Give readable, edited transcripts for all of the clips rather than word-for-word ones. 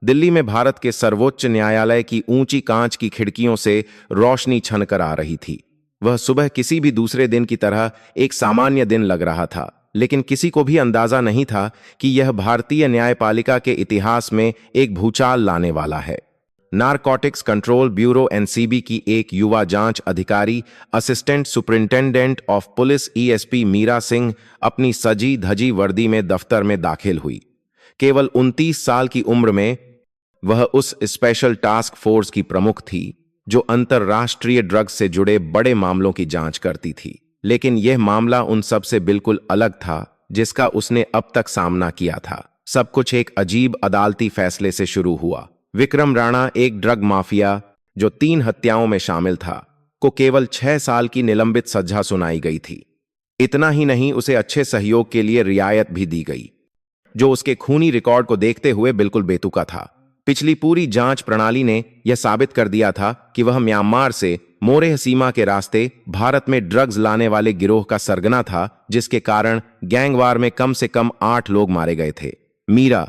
दिल्ली में भारत के सर्वोच्च न्यायालय की ऊंची कांच की खिड़कियों से रोशनी छनकर आ रही थी। वह सुबह किसी भी दूसरे दिन की तरह एक सामान्य दिन लग रहा था, लेकिन किसी को भी अंदाजा नहीं था कि यह भारतीय न्यायपालिका के इतिहास में एक भूचाल लाने वाला है। नारकोटिक्स कंट्रोल ब्यूरो एनसीबी की एक युवा जांच अधिकारी, assistant superintendent of police ASP Meera Singh अपनी सजी धजी वर्दी में दफ्तर में दाखिल हुई। केवल 29 साल की उम्र में वह उस स्पेशल टास्क फोर्स की प्रमुख थी जो अंतर्राष्ट्रीय ड्रग्स से जुड़े बड़े मामलों की जांच करती थी। लेकिन यह मामला उन सब से बिल्कुल अलग था जिसका उसने अब तक सामना किया था। सब कुछ एक अजीब अदालती फैसले से शुरू हुआ। विक्रम राणा, एक ड्रग माफिया जो 3 हत्याओं में शामिल था, को केवल 6 साल की निलंबित सजा सुनाई गई थी। इतना ही नहीं, उसे अच्छे सहयोग के लिए रियायत भी दी गई, जो उसके खूनी रिकॉर्ड को देखते हुए बिल्कुल बेतुका था। पिछली पूरी जांच प्रणाली ने यह साबित कर दिया था कि वह म्यांमार से मोरेह सीमा के रास्ते भारत में ड्रग्स लाने वाले गिरोह का सरगना था, जिसके कारण गैंगवार में कम से कम 8 लोग मारे गए थे। मीरा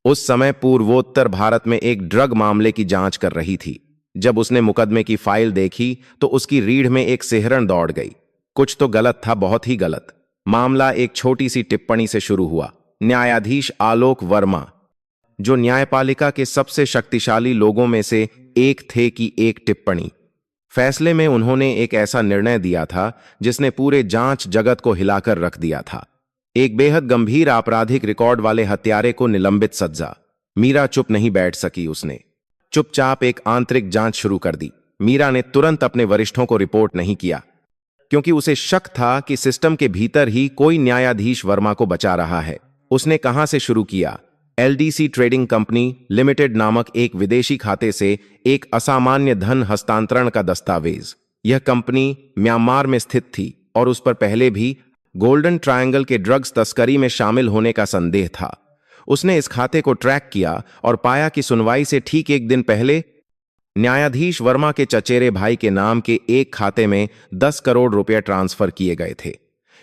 उस समय पूर्वोत्तर भारत में एक ड्रग मामले की जांच कर रही थी। जब उसने मुकदमे की फाइल देखी तो उसकी रीढ़ में एक सिहरन दौड़ गई। कुछ तो गलत था, बहुत ही गलत। मामला एक छोटी सी टिप्पणी से शुरू हुआ। न्यायाधीश आलोक वर्मा, जो न्यायपालिका के सबसे शक्तिशाली लोगों में से एक थे, की एक टिप्पणी। फैसले में उन्होंने एक ऐसा निर्णय दिया था जिसने पूरे जांच जगत को हिलाकर रख दिया था। एक बेहद गंभीर आपराधिक रिकॉर्ड वाले हत्यारे को निलंबित सजा। मीरा चुप नहीं बैठ सकी। उसने चुपचाप एक आंतरिक जांच शुरू कर दी। मीरा ने तुरंत अपने वरिष्ठों को रिपोर्ट नहीं किया, क्योंकि उसे शक था कि सिस्टम के भीतर ही कोई न्यायाधीश वर्मा को बचा रहा है। उसने कहां से शुरू किया? एलडीसी ट्रेडिंग कंपनी लिमिटेड नामक एक विदेशी खाते से एक असामान्य धन हस्तांतरण का दस्तावेज। यह कंपनी म्यांमार में स्थित थी और उस पर पहले भी गोल्डन ट्रायंगल के ड्रग्स तस्करी में शामिल होने का संदेह था। उसने इस खाते को ट्रैक किया और पाया कि सुनवाई से ठीक एक दिन पहले न्यायाधीश वर्मा के चचेरे भाई के नाम के एक खाते में 10 करोड़ रुपए ट्रांसफर किए गए थे।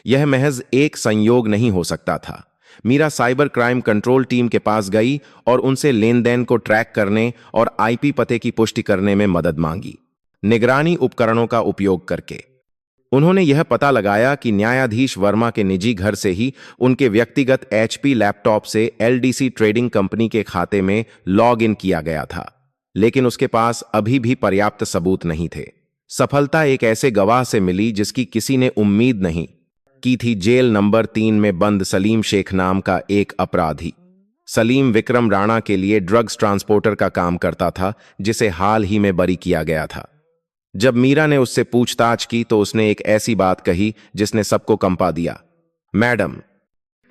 यह महज एक संयोग नहीं हो सकता था। Meera cyber crime control team के पास गई और उनसे लेन देन को ट्रैक करने और आईपी पते की पुष्टि करने में मदद मांगी। निगरानी उपकरणों का उपयोग करके उन्होंने यह पता लगाया कि न्यायाधीश वर्मा के निजी घर से ही उनके व्यक्तिगत एचपी लैपटॉप से एलडीसी ट्रेडिंग कंपनी के खाते में लॉग इन किया गया था, लेकिन उसके पास अभी भी पर्याप्त सबूत नहीं थे। सफलता एक ऐसे गवाह से मिली जिसकी किसी ने उम्मीद नहीं की थी। जेल नंबर 3 में बंद सलीम शेख नाम का एक अपराधी। सलीम विक्रम राणा के लिए ड्रग्स ट्रांसपोर्टर का काम करता था, जिसे हाल ही में बरी किया गया था। जब मीरा ने उससे पूछताछ की तो उसने एक ऐसी बात कही जिसने सबको कंपा दिया। मैडम,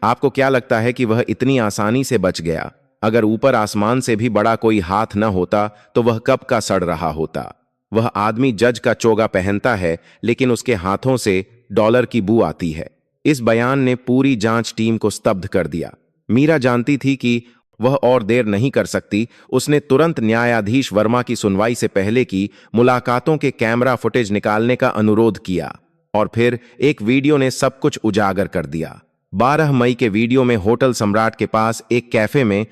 आपको क्या लगता है कि वह इतनी आसानी से बच गया? अगर ऊपर आसमान से भी बड़ा कोई हाथ न होता तो वह कब का सड़ रहा होता। वह आदमी जज का चोगा पहनता है, लेकिन उसके हाथों से डॉलर की बू आती है। इस बयान ने पूरी जांच टीम को स्तब्ध कर दिया। मीरा जानती थी कि वह और देर नहीं कर सकती। उसने तुरंत न्यायाधीश वर्मा की सुनवाई से पहले की मुलाकातों के कैमरा फुटेज निकालने का अनुरोध किया और फिर एक वीडियो ने सब कुछ उजागर कर दिया। 12 मई के वीडियो में होटल सम्राट के पास एक कैफे में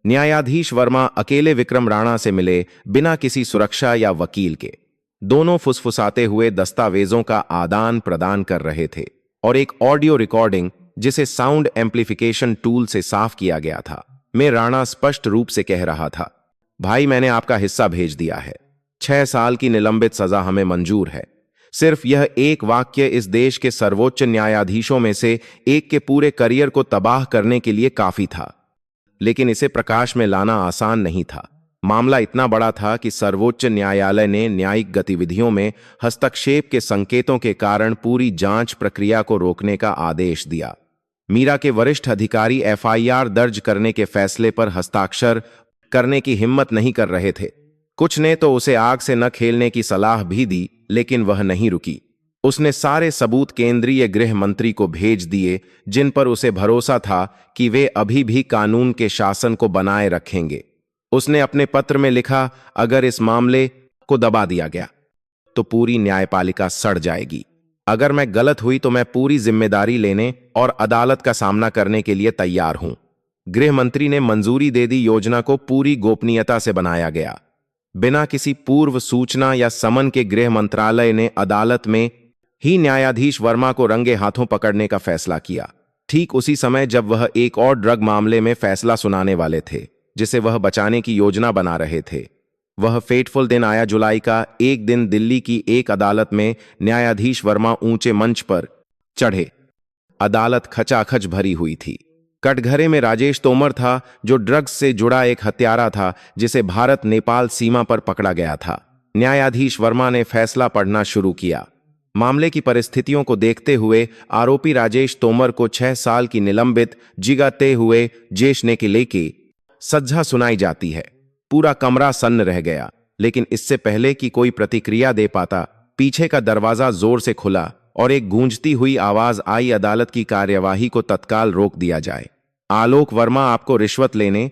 न्यायाधीश वर्मा अकेले विक्रम राणा से मिले, बिना किसी सुरक्षा या वकील के। दोनों फुसफुसाते हुए दस्तावेजों का आदान प्रदान कर रहे थे और एक ऑडियो रिकॉर्डिंग, जिसे साउंड एम्प्लीफिकेशन टूल से साफ किया गया था, में राणा स्पष्ट रूप से कह रहा था, भाई मैंने आपका हिस्सा भेज दिया है। 6 साल की निलंबित सजा हमें मंजूर है। सिर्फ यह एक वाक्य इस देश के सर्वोच्च न्यायाधीशों में से एक के पूरे करियर को तबाह करने के लिए काफी था। लेकिन इसे प्रकाश में लाना आसान नहीं था। मामला इतना बड़ा था कि सर्वोच्च न्यायालय ने न्यायिक गतिविधियों में हस्तक्षेप के संकेतों के कारण पूरी जांच प्रक्रिया को रोकने का आदेश दिया। मीरा के वरिष्ठ अधिकारी एफआईआर दर्ज करने के फैसले पर हस्ताक्षर करने की हिम्मत नहीं कर रहे थे। कुछ ने तो उसे आग से न खेलने की सलाह भी दी, लेकिन वह नहीं रुकी। उसने सारे सबूत केंद्रीय गृह मंत्री को भेज दिए, जिन पर उसे भरोसा था कि वे अभी भी कानून के शासन को बनाए रखेंगे। उसने अपने पत्र में लिखा, अगर इस मामले को दबा दिया गया तो पूरी न्यायपालिका सड़ जाएगी। अगर मैं गलत हुई तो मैं पूरी जिम्मेदारी लेने और अदालत का सामना करने के लिए तैयार हूं। गृह मंत्री ने मंजूरी दे दी। योजना को पूरी गोपनीयता से बनाया गया। बिना किसी पूर्व सूचना या समन के गृह मंत्रालय ने अदालत में ही न्यायाधीश वर्मा को रंगे हाथों पकड़ने का फैसला किया, ठीक उसी समय जब वह एक और ड्रग मामले में फैसला सुनाने वाले थे जिसे वह बचाने की योजना बना रहे थे। वह फेटफुल दिन आया। जुलाई का एक दिन दिल्ली की एक अदालत में न्यायाधीश वर्मा ऊंचे मंच पर चढ़े। अदालत खचाखच भरी हुई थी। कटघरे में राजेश तोमर था, जो ड्रग्स से जुड़ा एक हत्यारा था जिसे भारत नेपाल सीमा पर पकड़ा गया था। न्यायाधीश वर्मा ने फैसला पढ़ना शुरू किया। मामले की परिस्थितियों को देखते हुए आरोपी राजेश तोमर को 6 साल की निलंबित जिगाते हुए जेशने के लेके सजा सुनाई जाती है। पूरा कमरा सन्न रह गया, लेकिन इससे पहले कि कोई प्रतिक्रिया दे पाता, पीछे का दरवाजा जोर से खुला और एक गूंजती हुई आवाज आई, अदालत की कार्यवाही को तत्काल रोक दिया जाए। आलोक वर्मा आपको रिश्वत लेने,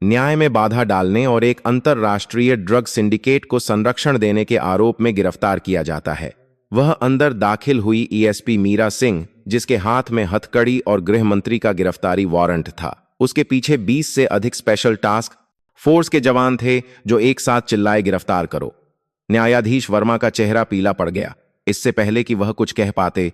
न्याय में बाधा डालने और एक अंतरराष्ट्रीय ड्रग सिंडिकेट को संरक्षण देने के आरोप में गिरफ्तार किया जाता है। वह अंदर दाखिल हुई ईएसपी मीरा सिंह, जिसके हाथ में हथकड़ी और गृह मंत्री का गिरफ्तारी वारंट था। उसके पीछे 20 से अधिक स्पेशल टास्क फोर्स के जवान थे जो एक साथ चिल्लाए, गिरफ्तार करो। न्यायाधीश वर्मा का चेहरा पीला पड़ गया। इससे पहले कि वह कुछ कह पाते,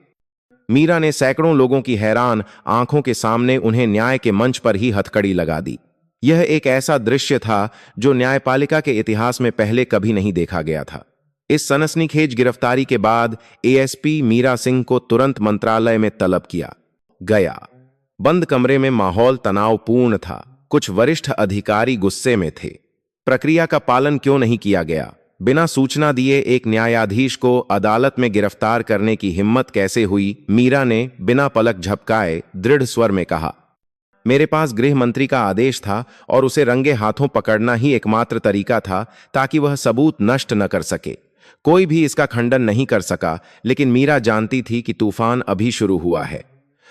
मीरा ने सैकड़ों लोगों की हैरान आंखों के सामने उन्हें न्याय के मंच पर ही हथकड़ी लगा दी। यह एक ऐसा दृश्य था जो न्यायपालिका के इतिहास में पहले कभी नहीं देखा गया था। इस सनसनीखेज गिरफ्तारी के बाद एएसपी मीरा सिंह को तुरंत मंत्रालय में तलब किया गया। बंद कमरे में माहौल तनावपूर्ण था। कुछ वरिष्ठ अधिकारी गुस्से में थे। प्रक्रिया का पालन क्यों नहीं किया गया? बिना सूचना दिए एक न्यायाधीश को अदालत में गिरफ्तार करने की हिम्मत कैसे हुई? मीरा ने बिना पलक झपकाए दृढ़ स्वर में कहा, मेरे पास गृह मंत्री का आदेश था और उसे रंगे हाथों पकड़ना ही एकमात्र तरीका था ताकि वह सबूत नष्ट न कर सके। कोई भी इसका खंडन नहीं कर सका, लेकिन मीरा जानती थी कि तूफान अभी शुरू हुआ है।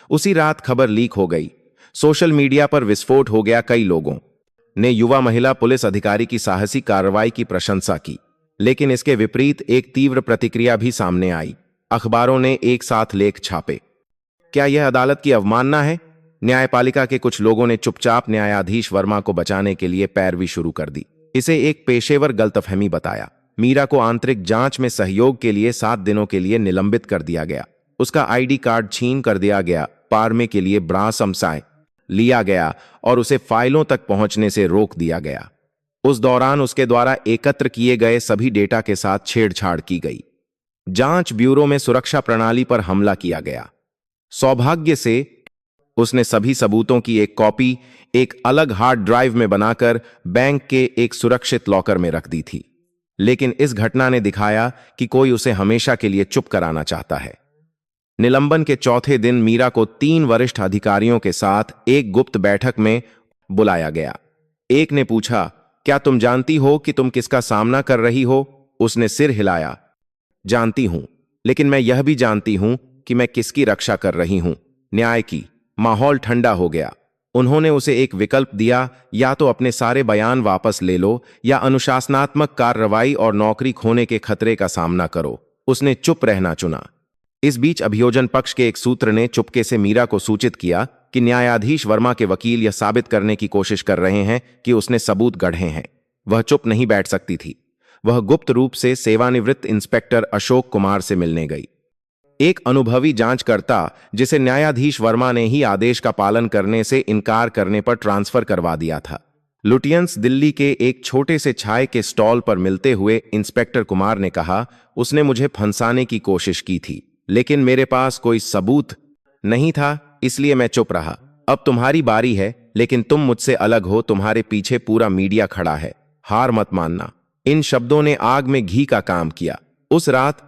उसी रात खबर लीक हो गई। सोशल मीडिया पर विस्फोट हो गया। कई लोगों ने युवा महिला पुलिस अधिकारी की साहसी कार्रवाई की प्रशंसा की, लेकिन इसके विपरीत एक तीव्र प्रतिक्रिया भी सामने आई। अखबारों ने एक साथ लेख छापे। क्या यह अदालत की अवमानना है? न्यायपालिका के कुछ लोगों ने चुपचाप न्यायाधीश वर्मा को बचाने के लिए पैरवी शुरू कर दी। इसे एक पेशेवर गलतफहमी बताया। मीरा को आंतरिक जांच में सहयोग के लिए 7 दिनों के लिए निलंबित कर दिया गया। उसका आईडी कार्ड छीन कर दिया गया। पारमे के लिए ब्रासमसाय लिया गया और उसे फाइलों तक पहुंचने से रोक दिया गया। उस दौरान उसके द्वारा एकत्र किए गए सभी डेटा के साथ छेड़छाड़ की गई। जांच ब्यूरो में सुरक्षा प्रणाली पर हमला किया गया। सौभाग्य से उसने सभी सबूतों की एक कॉपी एक अलग हार्ड ड्राइव में बनाकर बैंक के एक सुरक्षित लॉकर में रख दी थी। लेकिन इस घटना ने दिखाया कि कोई उसे हमेशा के लिए चुप कराना चाहता है। निलंबन के चौथे दिन मीरा को 3 वरिष्ठ अधिकारियों के साथ एक गुप्त बैठक में बुलाया गया। एक ने पूछा, क्या तुम जानती हो कि तुम किसका सामना कर रही हो? उसने सिर हिलाया। जानती हूं, लेकिन मैं यह भी जानती हूं कि मैं किसकी रक्षा कर रही हूं। न्याय की। माहौल ठंडा हो गया। उन्होंने उसे एक विकल्प दिया, या तो अपने सारे बयान वापस ले लो या अनुशासनात्मक कार्रवाई और नौकरी खोने के खतरे का सामना करो। उसने चुप रहना चुना। इस बीच अभियोजन पक्ष के एक सूत्र ने चुपके से मीरा को सूचित किया कि न्यायाधीश वर्मा के वकील यह साबित करने की कोशिश कर रहे हैं कि उसने सबूत गढ़े हैं। वह चुप नहीं बैठ सकती थी। वह गुप्त रूप से सेवानिवृत्त इंस्पेक्टर अशोक कुमार से मिलने गई, एक अनुभवी जांचकर्ता जिसे न्यायाधीश वर्मा ने ही आदेश का पालन करने से इनकार करने पर ट्रांसफर करवा दिया था। लुटियंस दिल्ली के एक छोटे से चाय के स्टॉल पर मिलते हुए इंस्पेक्टर कुमार ने कहा, उसने मुझे फंसाने की कोशिश की थी, लेकिन मेरे पास कोई सबूत नहीं था, इसलिए मैं चुप रहा। अब तुम्हारी बारी है, लेकिन तुम मुझसे अलग हो। तुम्हारे पीछे पूरा मीडिया खड़ा है। हार मत मानना। इन शब्दों ने आग में घी का काम किया। उस रात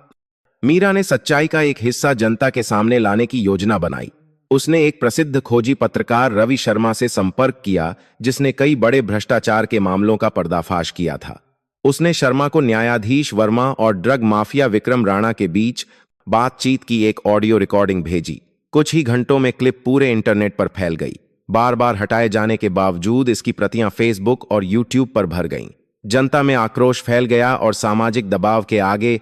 मीरा ने सच्चाई का एक हिस्सा जनता के सामने लाने की योजना बनाई। उसने एक प्रसिद्ध खोजी पत्रकार रवि शर्मा से संपर्क किया, जिसने कई बड़े भ्रष्टाचार के मामलों का पर्दाफाश किया था। उसने शर्मा को न्यायाधीश वर्मा और ड्रग माफिया विक्रम राणा के बीच बातचीत की एक ऑडियो रिकॉर्डिंग भेजी। कुछ ही घंटों में क्लिप पूरे इंटरनेट पर फैल गई। बार बार हटाए जाने के बावजूद इसकी प्रतियां फेसबुक और यूट्यूब पर भर गईं। जनता में आक्रोश फैल गया और सामाजिक दबाव के आगे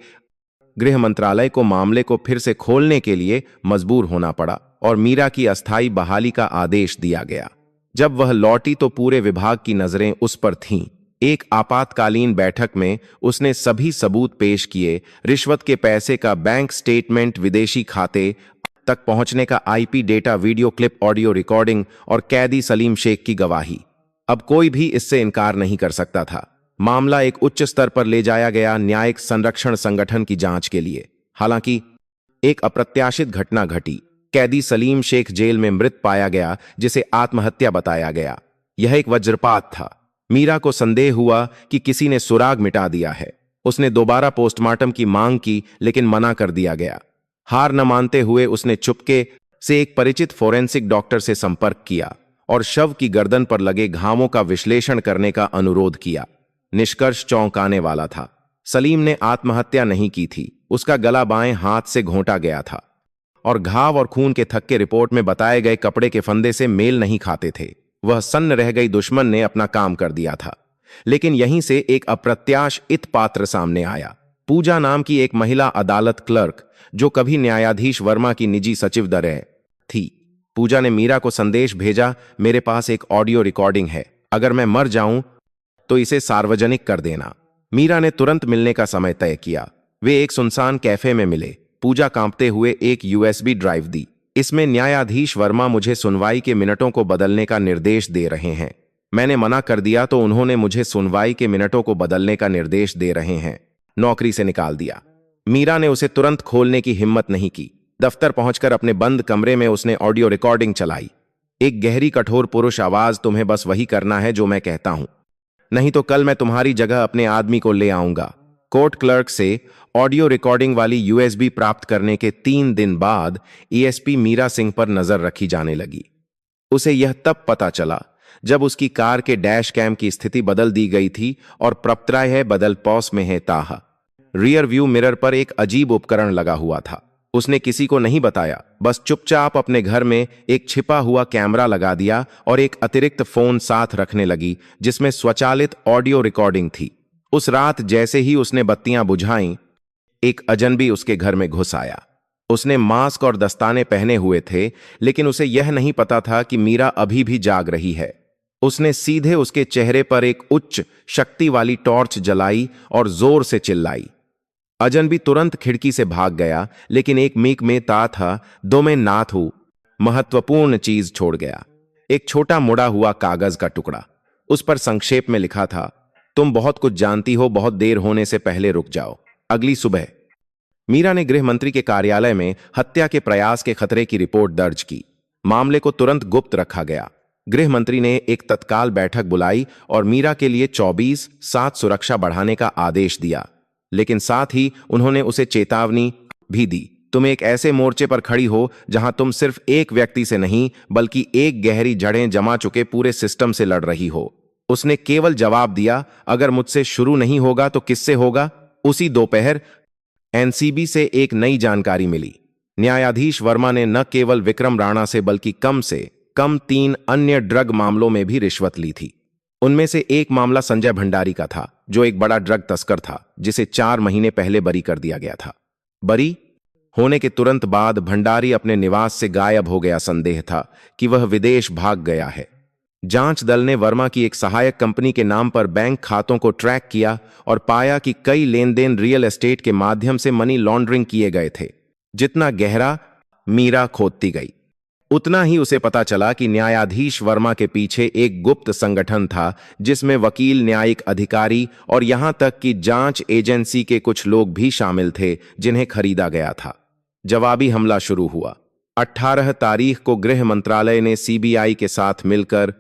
गृह मंत्रालय को मामले को फिर से खोलने के लिए मजबूर होना पड़ा और मीरा की अस्थायी बहाली का आदेश दिया गया। जब वह लौटी तो पूरे विभाग की नजरें उस पर थीं। एक आपातकालीन बैठक में उसने सभी सबूत पेश किए, रिश्वत के पैसे का बैंक स्टेटमेंट, विदेशी खाते तक पहुंचने का IP data, video clip, audio recording और कैदी सलीम शेख की गवाही। अब कोई भी इससे इनकार नहीं कर सकता था। मामला एक उच्च स्तर पर ले जाया गया, न्यायिक संरक्षण संगठन की जांच के लिए। हालांकि एक अप्रत्याशित घटना घटी। कैदी सलीम शेख जेल में मृत पाया गया, जिसे आत्महत्या बताया गया। यह एक वज्रपात था। मीरा को संदेह हुआ कि किसी ने सुराग मिटा दिया है। उसने दोबारा पोस्टमार्टम की मांग की, लेकिन मना कर दिया गया। हार न मानते हुए उसने चुपके से एक परिचित फोरेंसिक डॉक्टर से संपर्क किया और शव की गर्दन पर लगे घावों का विश्लेषण करने का अनुरोध किया। निष्कर्ष चौंकाने वाला था। सलीम ने आत्महत्या नहीं की थी। उसका गला बाएं हाथ से घोंटा गया था और घाव और खून के थक्के रिपोर्ट में बताए गए कपड़े के फंदे से मेल नहीं खाते थे। वह सन्न रह गई दुश्मन ने अपना काम कर दिया था। लेकिन यहीं से एक अप्रत्याशित पात्र सामने आया। पूजा नाम की एक महिला अदालत क्लर्क, जो कभी न्यायाधीश वर्मा की निजी सचिव रह थी। पूजा ने मीरा को संदेश भेजा, मेरे पास एक ऑडियो रिकॉर्डिंग है, अगर मैं मर जाऊं तो इसे सार्वजनिक कर देना। मीरा ने तुरंत मिलने का समय तय किया। वे एक सुनसान कैफे में मिले। पूजा कांपते हुए एक यूएसबी ड्राइव दी। इसमें न्यायाधीश वर्मा मुझे सुनवाई के मिनटों को बदलने का निर्देश दे रहे हैं। मैंने मना कर दिया तो उन्होंने मुझे सुनवाई के मिनटों को बदलने का निर्देश दे रहे हैं। नौकरी से निकाल दिया। मीरा ने उसे तुरंत खोलने की हिम्मत नहीं की। दफ्तर पहुंचकर अपने बंद कमरे में उसने ऑडियो रिकॉर्डिंग चलाई। एक गहरी कठोर पुरुष आवाज, तुम्हें बस वही करना है जो मैं कहता हूं, नहीं तो कल मैं तुम्हारी जगह अपने आदमी को ले आऊंगा। कोर्ट क्लर्क से ऑडियो रिकॉर्डिंग वाली यूएसबी प्राप्त करने के 3 दिन बाद एएसपी मीरा सिंह पर नजर रखी जाने लगी। उसे यह तब पता चला जब उसकी कार के डैश कैम की स्थिति बदल दी गई थी और प्रप्त्राय है बदल पॉस में है ताह। रियर व्यू मिरर पर एक अजीब उपकरण लगा हुआ था। उसने किसी को नहीं बताया, बस चुपचाप अपने घर में एक छिपा हुआ कैमरा लगा दिया और एक अतिरिक्त फोन साथ रखने लगी, जिसमें स्वचालित ऑडियो रिकॉर्डिंग थी। उस रात जैसे ही उसने बत्तियां बुझाईं, एक अजनबी उसके घर में घुस आया। उसने मास्क और दस्ताने पहने हुए थे, लेकिन उसे यह नहीं पता था कि मीरा अभी भी जाग रही है। उसने सीधे उसके चेहरे पर एक उच्च शक्ति वाली टॉर्च जलाई और जोर से चिल्लाई। अजनबी तुरंत खिड़की से भाग गया, लेकिन एक मीक में था, दो में नाथ हूं, महत्वपूर्ण चीज छोड़ गया। एक छोटा मुड़ा हुआ कागज का टुकड़ा। उस पर संक्षेप में लिखा था, तुम बहुत कुछ जानती हो, बहुत देर होने से पहले रुक जाओ। अगली सुबह मीरा ने गृह मंत्री के कार्यालय में हत्या के प्रयास के खतरे की रिपोर्ट दर्ज की। मामले को तुरंत गुप्त रखा गया। गृह मंत्री ने एक तत्काल बैठक बुलाई और मीरा के लिए 24/7 सुरक्षा बढ़ाने का आदेश दिया, लेकिन साथ ही उन्होंने उसे चेतावनी भी दी, तुम एक ऐसे मोर्चे पर खड़ी हो जहां तुम सिर्फ एक व्यक्ति से नहीं, बल्कि एक गहरी जड़ें जमा चुके पूरे सिस्टम से लड़ रही हो। उसने केवल जवाब दिया, अगर मुझसे शुरू नहीं होगा तो किससे होगा? उसी दोपहर एनसीबी से एक नई जानकारी मिली। न्यायाधीश वर्मा ने न केवल विक्रम राणा से बल्कि कम से कम 3 अन्य ड्रग मामलों में भी रिश्वत ली थी। उनमें से एक मामला संजय भंडारी का था, जो एक बड़ा ड्रग तस्कर था, जिसे 4 महीने पहले बरी कर दिया गया था। बरी होने के तुरंत बाद भंडारी अपने निवास से गायब हो गया। संदेह था कि वह विदेश भाग गया है। जांच दल ने वर्मा की एक सहायक कंपनी के नाम पर बैंक खातों को ट्रैक किया और पाया कि कई लेन देन रियल एस्टेट के माध्यम से मनी लॉन्ड्रिंग किए गए थे। जितना गहरा मीरा खोदती गई, उतना ही उसे पता चला कि न्यायाधीश वर्मा के पीछे एक गुप्त संगठन था, जिसमें वकील, न्यायिक अधिकारी और यहां तक कि जांच एजेंसी के कुछ लोग भी शामिल थे, जिन्हें खरीदा गया था। जवाबी हमला शुरू हुआ। 18 तारीख को गृह मंत्रालय ने सीबीआई के साथ मिलकर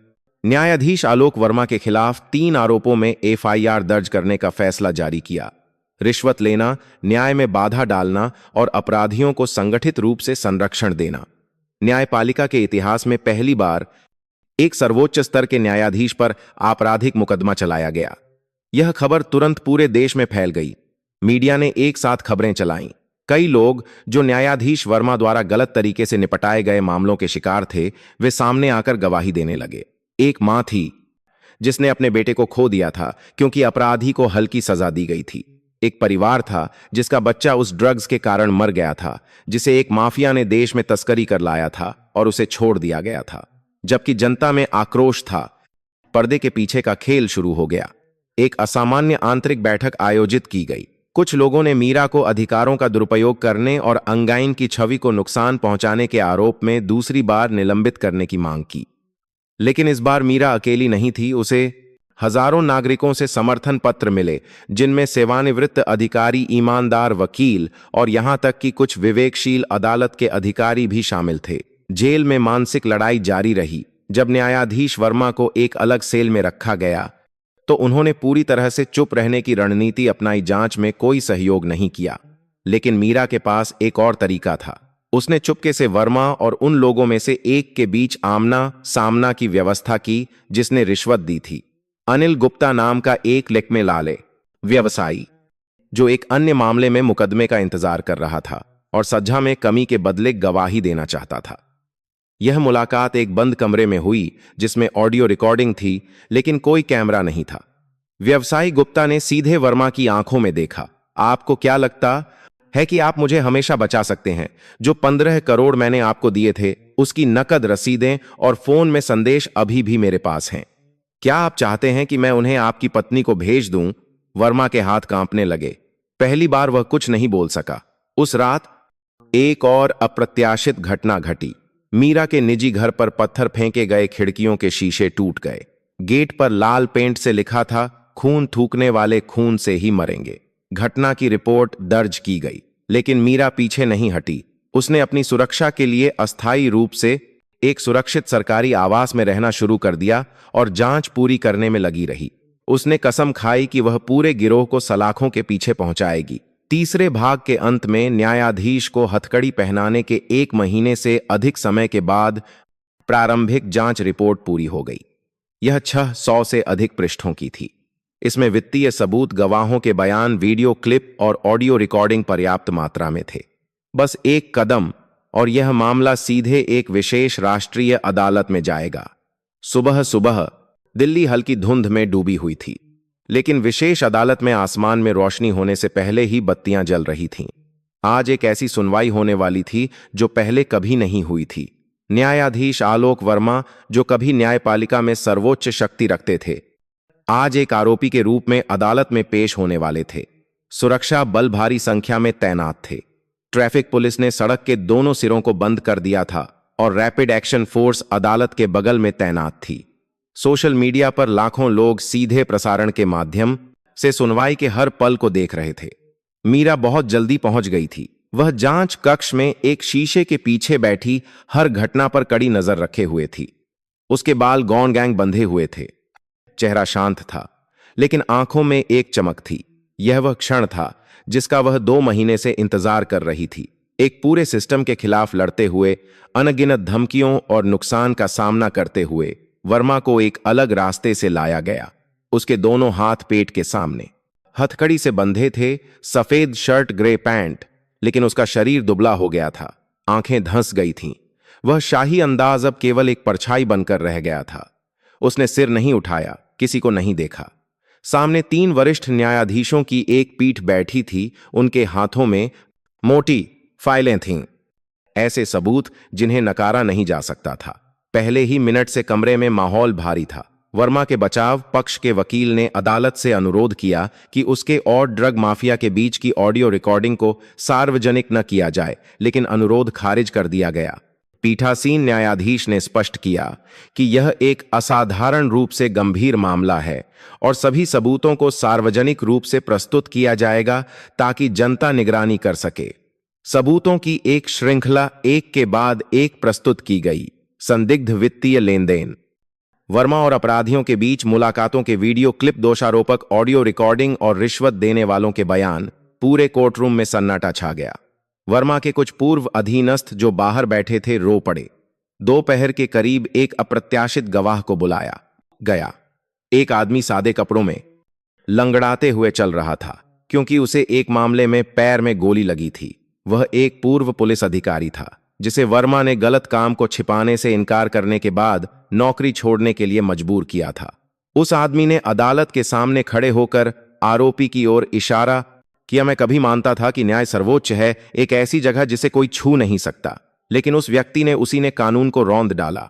न्यायाधीश आलोक वर्मा के खिलाफ 3 आरोपों में एफआईआर दर्ज करने का फैसला जारी किया। रिश्वत लेना, न्याय में बाधा डालना और अपराधियों को संगठित रूप से संरक्षण देना। न्यायपालिका के इतिहास में पहली बार एक सर्वोच्च स्तर के न्यायाधीश पर आपराधिक मुकदमा चलाया गया। यह खबर तुरंत पूरे देश में फैल गई। मीडिया ने एक साथ खबरें चलाईं। कई लोग जो न्यायाधीश वर्मा द्वारा गलत तरीके से निपटाए गए मामलों के शिकार थे, वे सामने आकर गवाही देने लगे। एक मां थी जिसने अपने बेटे को खो दिया था क्योंकि अपराधी को हल्की सजा दी गई थी। एक परिवार था जिसका बच्चा उस ड्रग्स के कारण मर गया था, जिसे एक माफिया ने देश में तस्करी कर लाया था और उसे छोड़ दिया गया था। जबकि जनता में आक्रोश था। पर्दे के पीछे का खेल शुरू हो गया। एक असामान्य आंतरिक बैठक आयोजित की गई। कुछ लोगों ने मीरा को अधिकारों का दुरुपयोग करने और अंगाइन की छवि को नुकसान पहुंचाने के आरोप में दूसरी बार निलंबित करने की मांग की। लेकिन इस बार मीरा अकेली नहीं थी। उसे हजारों नागरिकों से समर्थन पत्र मिले, जिनमें सेवानिवृत्त अधिकारी, ईमानदार वकील और यहां तक कि कुछ विवेकशील अदालत के अधिकारी भी शामिल थे। जेल में मानसिक लड़ाई जारी रही। जब न्यायाधीश वर्मा को एक अलग सेल में रखा गया तो उन्होंने पूरी तरह से चुप रहने की रणनीति अपनाई। जांच में कोई सहयोग नहीं किया। लेकिन मीरा के पास एक और तरीका था। उसने चुपके से वर्मा और उन लोगों में से एक के बीच आमना सामना की व्यवस्था की जिसने रिश्वत दी थी। अनिल गुप्ता नाम का एक लेकमे लाले व्यवसायी, जो एक अन्य मामले में मुकदमे का इंतजार कर रहा था और सजा में कमी के बदले गवाही देना चाहता था। यह मुलाकात एक बंद कमरे में हुई जिसमें ऑडियो रिकॉर्डिंग थी, लेकिन कोई कैमरा नहीं था। व्यवसायी गुप्ता ने सीधे वर्मा की आंखों में देखा। आपको क्या लगता है कि आप मुझे हमेशा बचा सकते हैं? जो 15 करोड़ मैंने आपको दिए थे, उसकी नकद रसीदें और फोन में संदेश अभी भी मेरे पास हैं। क्या आप चाहते हैं कि मैं उन्हें आपकी पत्नी को भेज दूं? वर्मा के हाथ कांपने लगे। पहली बार वह कुछ नहीं बोल सका। उस रात एक और अप्रत्याशित घटना घटी। मीरा के निजी घर पर पत्थर फेंके गए, खिड़कियों के शीशे टूट गए। गेट पर लाल पेंट से लिखा था, खून थूकने वाले खून से ही मरेंगे। घटना की रिपोर्ट दर्ज की गई, लेकिन मीरा पीछे नहीं हटी। उसने अपनी सुरक्षा के लिए अस्थायी रूप से एक सुरक्षित सरकारी आवास में रहना शुरू कर दिया और जांच पूरी करने में लगी रही। उसने कसम खाई कि वह पूरे गिरोह को सलाखों के पीछे पहुंचाएगी। तीसरे भाग के अंत में न्यायाधीश को हथकड़ी पहनाने के 1 महीने से अधिक समय के बाद प्रारंभिक जांच रिपोर्ट पूरी हो गई। यह 600 से अधिक पृष्ठों की थी। इसमें वित्तीय सबूत, गवाहों के बयान, वीडियो क्लिप और ऑडियो रिकॉर्डिंग पर्याप्त मात्रा में थे। बस एक कदम और यह मामला सीधे एक विशेष राष्ट्रीय अदालत में जाएगा। सुबह सुबह दिल्ली हल्की धुंध में डूबी हुई थी, लेकिन विशेष अदालत में आसमान में रोशनी होने से पहले ही बत्तियां जल रही थीं। आज एक ऐसी सुनवाई होने वाली थी जो पहले कभी नहीं हुई थी। न्यायाधीश आलोक वर्मा, जो कभी न्यायपालिका में सर्वोच्च शक्ति रखते थे, आज एक आरोपी के रूप में अदालत में पेश होने वाले थे। सुरक्षा बल भारी संख्या में तैनात थे। ट्रैफिक पुलिस ने सड़क के दोनों सिरों को बंद कर दिया था और रैपिड एक्शन फोर्स अदालत के बगल में तैनात थी। सोशल मीडिया पर लाखों लोग सीधे प्रसारण के माध्यम से सुनवाई के हर पल को देख रहे थे। मीरा बहुत जल्दी पहुंच गई थी। वह जांच कक्ष में एक शीशे के पीछे बैठी हर घटना पर कड़ी नजर रखे हुए थी। उसके बाल गौन गैंग बंधे हुए थे। चेहरा शांत था, लेकिन आंखों में एक चमक थी। यह वह क्षण था जिसका वह 2 महीने से इंतजार कर रही थी। एक पूरे सिस्टम के खिलाफ लड़ते हुए, अनगिनत धमकियों और नुकसान का सामना करते हुए वर्मा को एक अलग रास्ते से लाया गया। उसके दोनों हाथ पेट के सामने हथकड़ी से बंधे थे, सफेद शर्ट, ग्रे पैंट, लेकिन उसका शरीर दुबला हो गया था। आंखें धंस गई थीं। वह शाही अंदाज अब केवल एक परछाई बनकर रह गया था। उसने सिर नहीं उठाया, किसी को नहीं देखा। सामने 3 वरिष्ठ न्यायाधीशों की एक पीठ बैठी थी। उनके हाथों में मोटी फाइलें थीं, ऐसे सबूत जिन्हें नकारा नहीं जा सकता था। पहले ही मिनट से कमरे में माहौल भारी था। वर्मा के बचाव पक्ष के वकील ने अदालत से अनुरोध किया कि उसके और ड्रग माफिया के बीच की ऑडियो रिकॉर्डिंग को सार्वजनिक न किया जाए, लेकिन अनुरोध खारिज कर दिया गया। पीठासीन न्यायाधीश ने स्पष्ट किया कि यह एक असाधारण रूप से गंभीर मामला है और सभी सबूतों को सार्वजनिक रूप से प्रस्तुत किया जाएगा ताकि जनता निगरानी कर सके। सबूतों की एक श्रृंखला एक के बाद एक प्रस्तुत की गई। संदिग्ध वित्तीय लेन देन, वर्मा और अपराधियों के बीच मुलाकातों के वीडियो क्लिप, दोषारोपक ऑडियो रिकॉर्डिंग और रिश्वत देने वालों के बयान। पूरे कोर्टरूम में सन्नाटा छा गया। वर्मा के कुछ पूर्व अधीनस्थ जो बाहर बैठे थे रो पड़े। दोपहर के करीब एक अप्रत्याशित गवाह को बुलाया गया। एक आदमी सादे कपड़ों में लंगड़ाते हुए चल रहा था, क्योंकि उसे एक मामले में पैर में गोली लगी थी। वह एक पूर्व पुलिस अधिकारी था जिसे वर्मा ने गलत काम को छिपाने से इनकार करने के बाद नौकरी छोड़ने के लिए मजबूर किया था। उस आदमी ने अदालत के सामने खड़े होकर आरोपी की ओर इशारा किया। मैं कभी मानता था कि न्याय सर्वोच्च है, एक ऐसी जगह जिसे कोई छू नहीं सकता, लेकिन उस व्यक्ति ने, उसी ने कानून को रौंद डाला।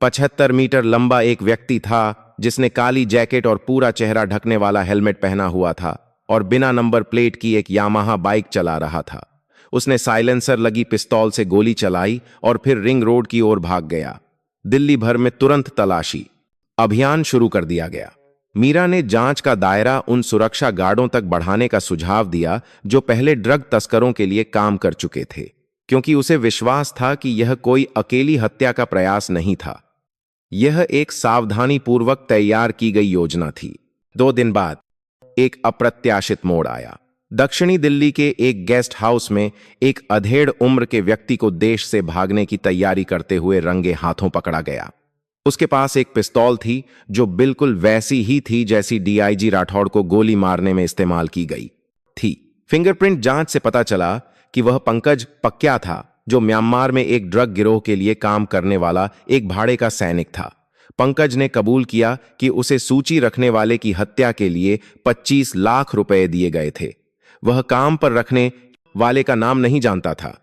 75 मीटर लंबा एक व्यक्ति था जिसने काली जैकेट और पूरा चेहरा ढकने वाला हेलमेट पहना हुआ था और बिना नंबर प्लेट की एक यामाहा बाइक चला रहा था। उसने साइलेंसर लगी पिस्तौल से गोली चलाई और फिर रिंग रोड की ओर भाग गया। दिल्ली भर में तुरंत तलाशी अभियान शुरू कर दिया गया। मीरा ने जांच का दायरा उन सुरक्षा गार्डों तक बढ़ाने का सुझाव दिया जो पहले ड्रग तस्करों के लिए काम कर चुके थे, क्योंकि उसे विश्वास था कि यह कोई अकेली हत्या का प्रयास नहीं था। यह एक सावधानीपूर्वक तैयार की गई योजना थी। 2 दिन बाद एक अप्रत्याशित मोड़ आया। दक्षिणी दिल्ली के एक गेस्ट हाउस में एक अधेड़ उम्र के व्यक्ति को देश से भागने की तैयारी करते हुए रंगे हाथों पकड़ा गया। उसके पास एक पिस्तौल थी जो बिल्कुल वैसी ही थी जैसी डीआईजी राठौड़ को गोली मारने में इस्तेमाल की गई थी। फिंगरप्रिंट जांच से पता चला कि वह पंकज पक्या था, जो म्यांमार में एक ड्रग गिरोह के लिए काम करने वाला एक भाड़े का सैनिक था। पंकज ने कबूल किया कि उसे सूची रखने वाले की हत्या के लिए 25 लाख रुपए दिए गए थे। वह काम पर रखने वाले का नाम नहीं जानता था।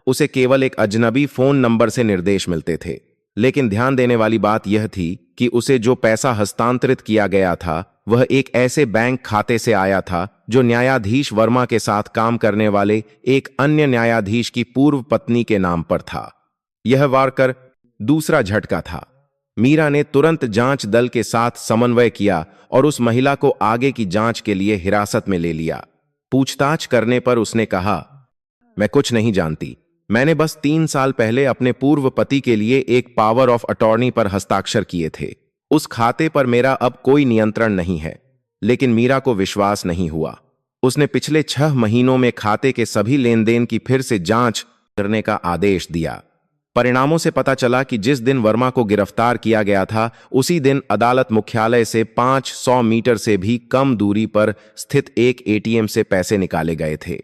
उसे केवल एक अजनबी फोन नंबर से निर्देश मिलते थे। लेकिन ध्यान देने वाली बात यह थी कि उसे जो पैसा हस्तांतरित किया गया था वह एक ऐसे बैंक खाते से आया था जो न्यायाधीश वर्मा के साथ काम करने वाले एक अन्य न्यायाधीश की पूर्व पत्नी के नाम पर था। यह वारकर दूसरा झटका था। मीरा ने तुरंत जांच दल के साथ समन्वय किया और उस महिला को आगे की जांच के लिए हिरासत में ले लिया। पूछताछ करने पर उसने कहा, मैं कुछ नहीं जानती। मैंने बस 3 साल पहले अपने पूर्व पति के लिए एक पावर ऑफ अटॉर्नी पर हस्ताक्षर किए थे। उस खाते पर मेरा अब कोई नियंत्रण नहीं है। लेकिन मीरा को विश्वास नहीं हुआ। उसने पिछले 6 महीनों में खाते के सभी लेन देन की फिर से जांच करने का आदेश दिया। परिणामों से पता चला कि जिस दिन वर्मा को गिरफ्तार किया गया था उसी दिन अदालत मुख्यालय से 500 मीटर से भी कम दूरी पर स्थित एक एटीएम से पैसे निकाले गए थे।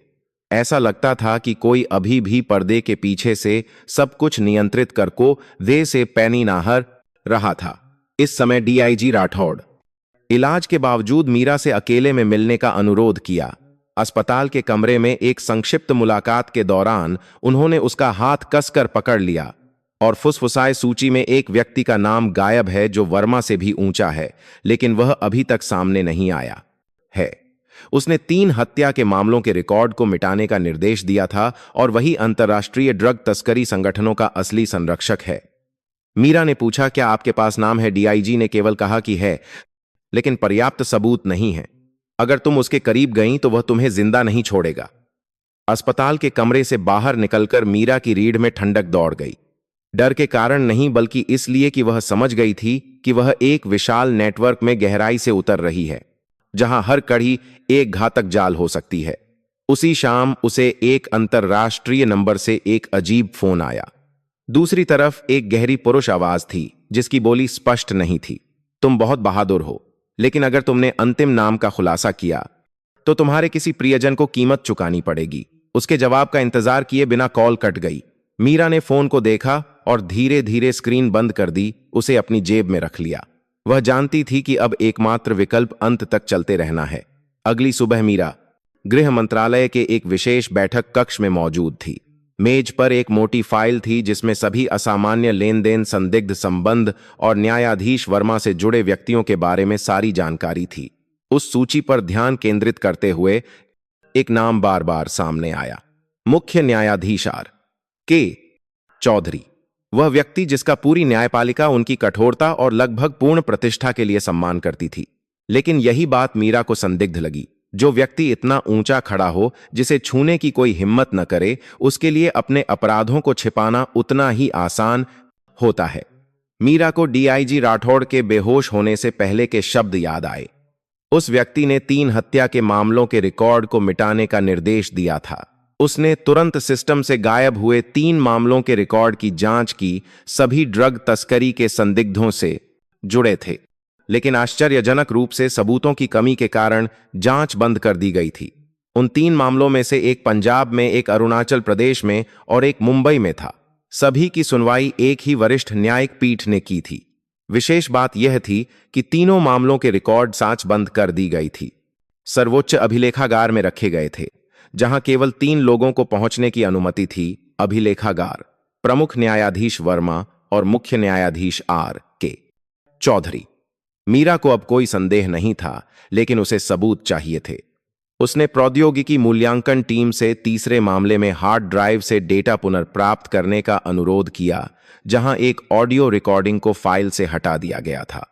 ऐसा लगता था कि कोई अभी भी पर्दे के पीछे से सब कुछ नियंत्रित करको वे से पैनी नाहर रहा था। इस समय डीआईजी राठौड़ इलाज के बावजूद मीरा से अकेले में मिलने का अनुरोध किया। अस्पताल के कमरे में एक संक्षिप्त मुलाकात के दौरान उन्होंने उसका हाथ कसकर पकड़ लिया और फुसफुसाए, सूची में एक व्यक्ति का नाम गायब है जो वर्मा से भी ऊंचा है, लेकिन वह अभी तक सामने नहीं आया है। उसने 3 हत्या के मामलों के रिकॉर्ड को मिटाने का निर्देश दिया था और वही अंतर्राष्ट्रीय ड्रग तस्करी संगठनों का असली संरक्षक है। मीरा ने पूछा, क्या आपके पास नाम है? डीआईजी ने केवल कहा कि है, लेकिन पर्याप्त सबूत नहीं है। अगर तुम उसके करीब गईं तो वह तुम्हें जिंदा नहीं छोड़ेगा। अस्पताल के कमरे से बाहर निकलकर मीरा की रीढ़ में ठंडक दौड़ गई। डर के कारण नहीं, बल्कि इसलिए कि वह समझ गई थी कि वह एक विशाल नेटवर्क में गहराई से उतर रही है, जहां हर कड़ी एक घातक जाल हो सकती है। उसी शाम उसे एक अंतर्राष्ट्रीय नंबर से एक अजीब फोन आया। दूसरी तरफ एक गहरी पुरुष आवाज थी जिसकी बोली स्पष्ट नहीं थी। तुम बहुत बहादुर हो, लेकिन अगर तुमने अंतिम नाम का खुलासा किया तो तुम्हारे किसी प्रियजन को कीमत चुकानी पड़ेगी। उसके जवाब का इंतजार किए बिना कॉल कट गई। मीरा ने फोन को देखा और धीरे धीरे स्क्रीन बंद कर दी, उसे अपनी जेब में रख लिया। वह जानती थी कि अब एकमात्र विकल्प अंत तक चलते रहना है। अगली सुबह मीरा गृह मंत्रालय के एक विशेष बैठक कक्ष में मौजूद थी। मेज पर एक मोटी फाइल थी जिसमें सभी असामान्य लेन देन, संदिग्ध संबंध और न्यायाधीश वर्मा से जुड़े व्यक्तियों के बारे में सारी जानकारी थी। उस सूची पर ध्यान केंद्रित करते हुए एक नाम बार बार सामने आया, मुख्य न्यायाधीश R.K. चौधरी। वह व्यक्ति जिसका पूरी न्यायपालिका उनकी कठोरता और लगभग पूर्ण प्रतिष्ठा के लिए सम्मान करती थी। लेकिन यही बात मीरा को संदिग्ध लगी। जो व्यक्ति इतना ऊंचा खड़ा हो, जिसे छूने की कोई हिम्मत न करे, उसके लिए अपने अपराधों को छिपाना उतना ही आसान होता है। मीरा को डीआईजी राठौड़ के बेहोश होने से पहले के शब्द याद आए। उस व्यक्ति ने 3 हत्या के मामलों के रिकॉर्ड को मिटाने का निर्देश दिया था। उसने तुरंत सिस्टम से गायब हुए 3 मामलों के रिकॉर्ड की जांच की। सभी ड्रग तस्करी के संदिग्धों से जुड़े थे, लेकिन आश्चर्यजनक रूप से सबूतों की कमी के कारण जांच बंद कर दी गई थी। उन 3 मामलों में से एक पंजाब में, एक अरुणाचल प्रदेश में और एक मुंबई में था। सभी की सुनवाई एक ही वरिष्ठ न्यायिक पीठ ने की थी। विशेष बात यह थी कि तीनों मामलों के रिकॉर्ड जांच बंद कर दी गई थी। सर्वोच्च अभिलेखागार में रखे गए थे, जहां केवल 3 लोगों को पहुंचने की अनुमति थी। अभिलेखागार प्रमुख न्यायाधीश वर्मा, और मुख्य न्यायाधीश R.K. चौधरी। मीरा को अब कोई संदेह नहीं था, लेकिन उसे सबूत चाहिए थे। उसने प्रौद्योगिकी मूल्यांकन टीम से तीसरे मामले में हार्ड ड्राइव से डेटा पुनर्प्राप्त करने का अनुरोध किया, जहां एक ऑडियो रिकॉर्डिंग को फाइल से हटा दिया गया था।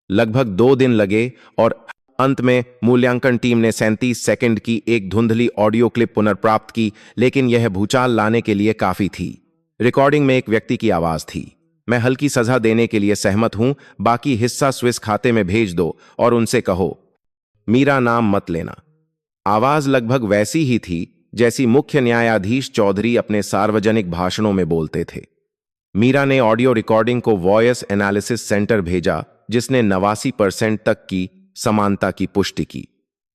लगभग 2 दिन लगे और अंत में मूल्यांकन टीम ने 37 सेकंड की एक धुंधली ऑडियो क्लिप पुनर्प्राप्त की, लेकिन यह भूचाल लाने के लिए काफी थी। रिकॉर्डिंग में एक व्यक्ति की आवाज थी। मैं हल्की सजा देने के लिए सहमत हूं, बाकी हिस्सा स्विस खाते में भेज दो और उनसे कहो मीरा नाम मत लेना। आवाज लगभग वैसी ही थी जैसी मुख्य न्यायाधीश चौधरी अपने सार्वजनिक भाषणों में बोलते थे। मीरा ने ऑडियो रिकॉर्डिंग को वॉयस एनालिसिस सेंटर भेजा, जिसने 89% तक की समानता की पुष्टि की।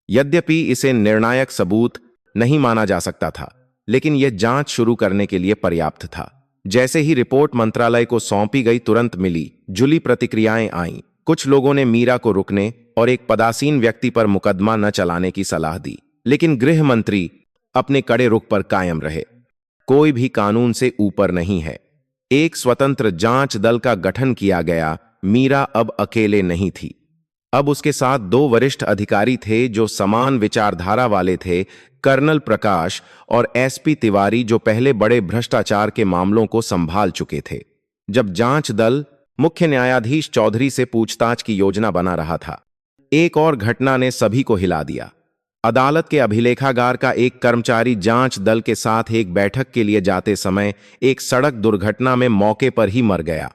यद्यपि इसे निर्णायक सबूत नहीं माना जा सकता था, लेकिन यह जांच शुरू करने के लिए पर्याप्त था। जैसे ही रिपोर्ट मंत्रालय को सौंपी गई, तुरंत मिली जुली प्रतिक्रियाएं आईं। कुछ लोगों ने मीरा को रुकने और एक पदासीन व्यक्ति पर मुकदमा न चलाने की सलाह दी, लेकिन गृह मंत्री अपने कड़े रुख पर कायम रहे। कोई भी कानून से ऊपर नहीं है। एक स्वतंत्र जांच दल का गठन किया गया। मीरा अब अकेले नहीं थी। अब उसके साथ 2 वरिष्ठ अधिकारी थे जो समान विचारधारा वाले थे, कर्नल प्रकाश और एसपी तिवारी, जो पहले बड़े भ्रष्टाचार के मामलों को संभाल चुके थे। जब जांच दल मुख्य न्यायाधीश चौधरी से पूछताछ की योजना बना रहा था, एक और घटना ने सभी को हिला दिया। अदालत के अभिलेखागार का एक कर्मचारी जांच दल के साथ एक बैठक के लिए जाते समय एक सड़क दुर्घटना में मौके पर ही मर गया।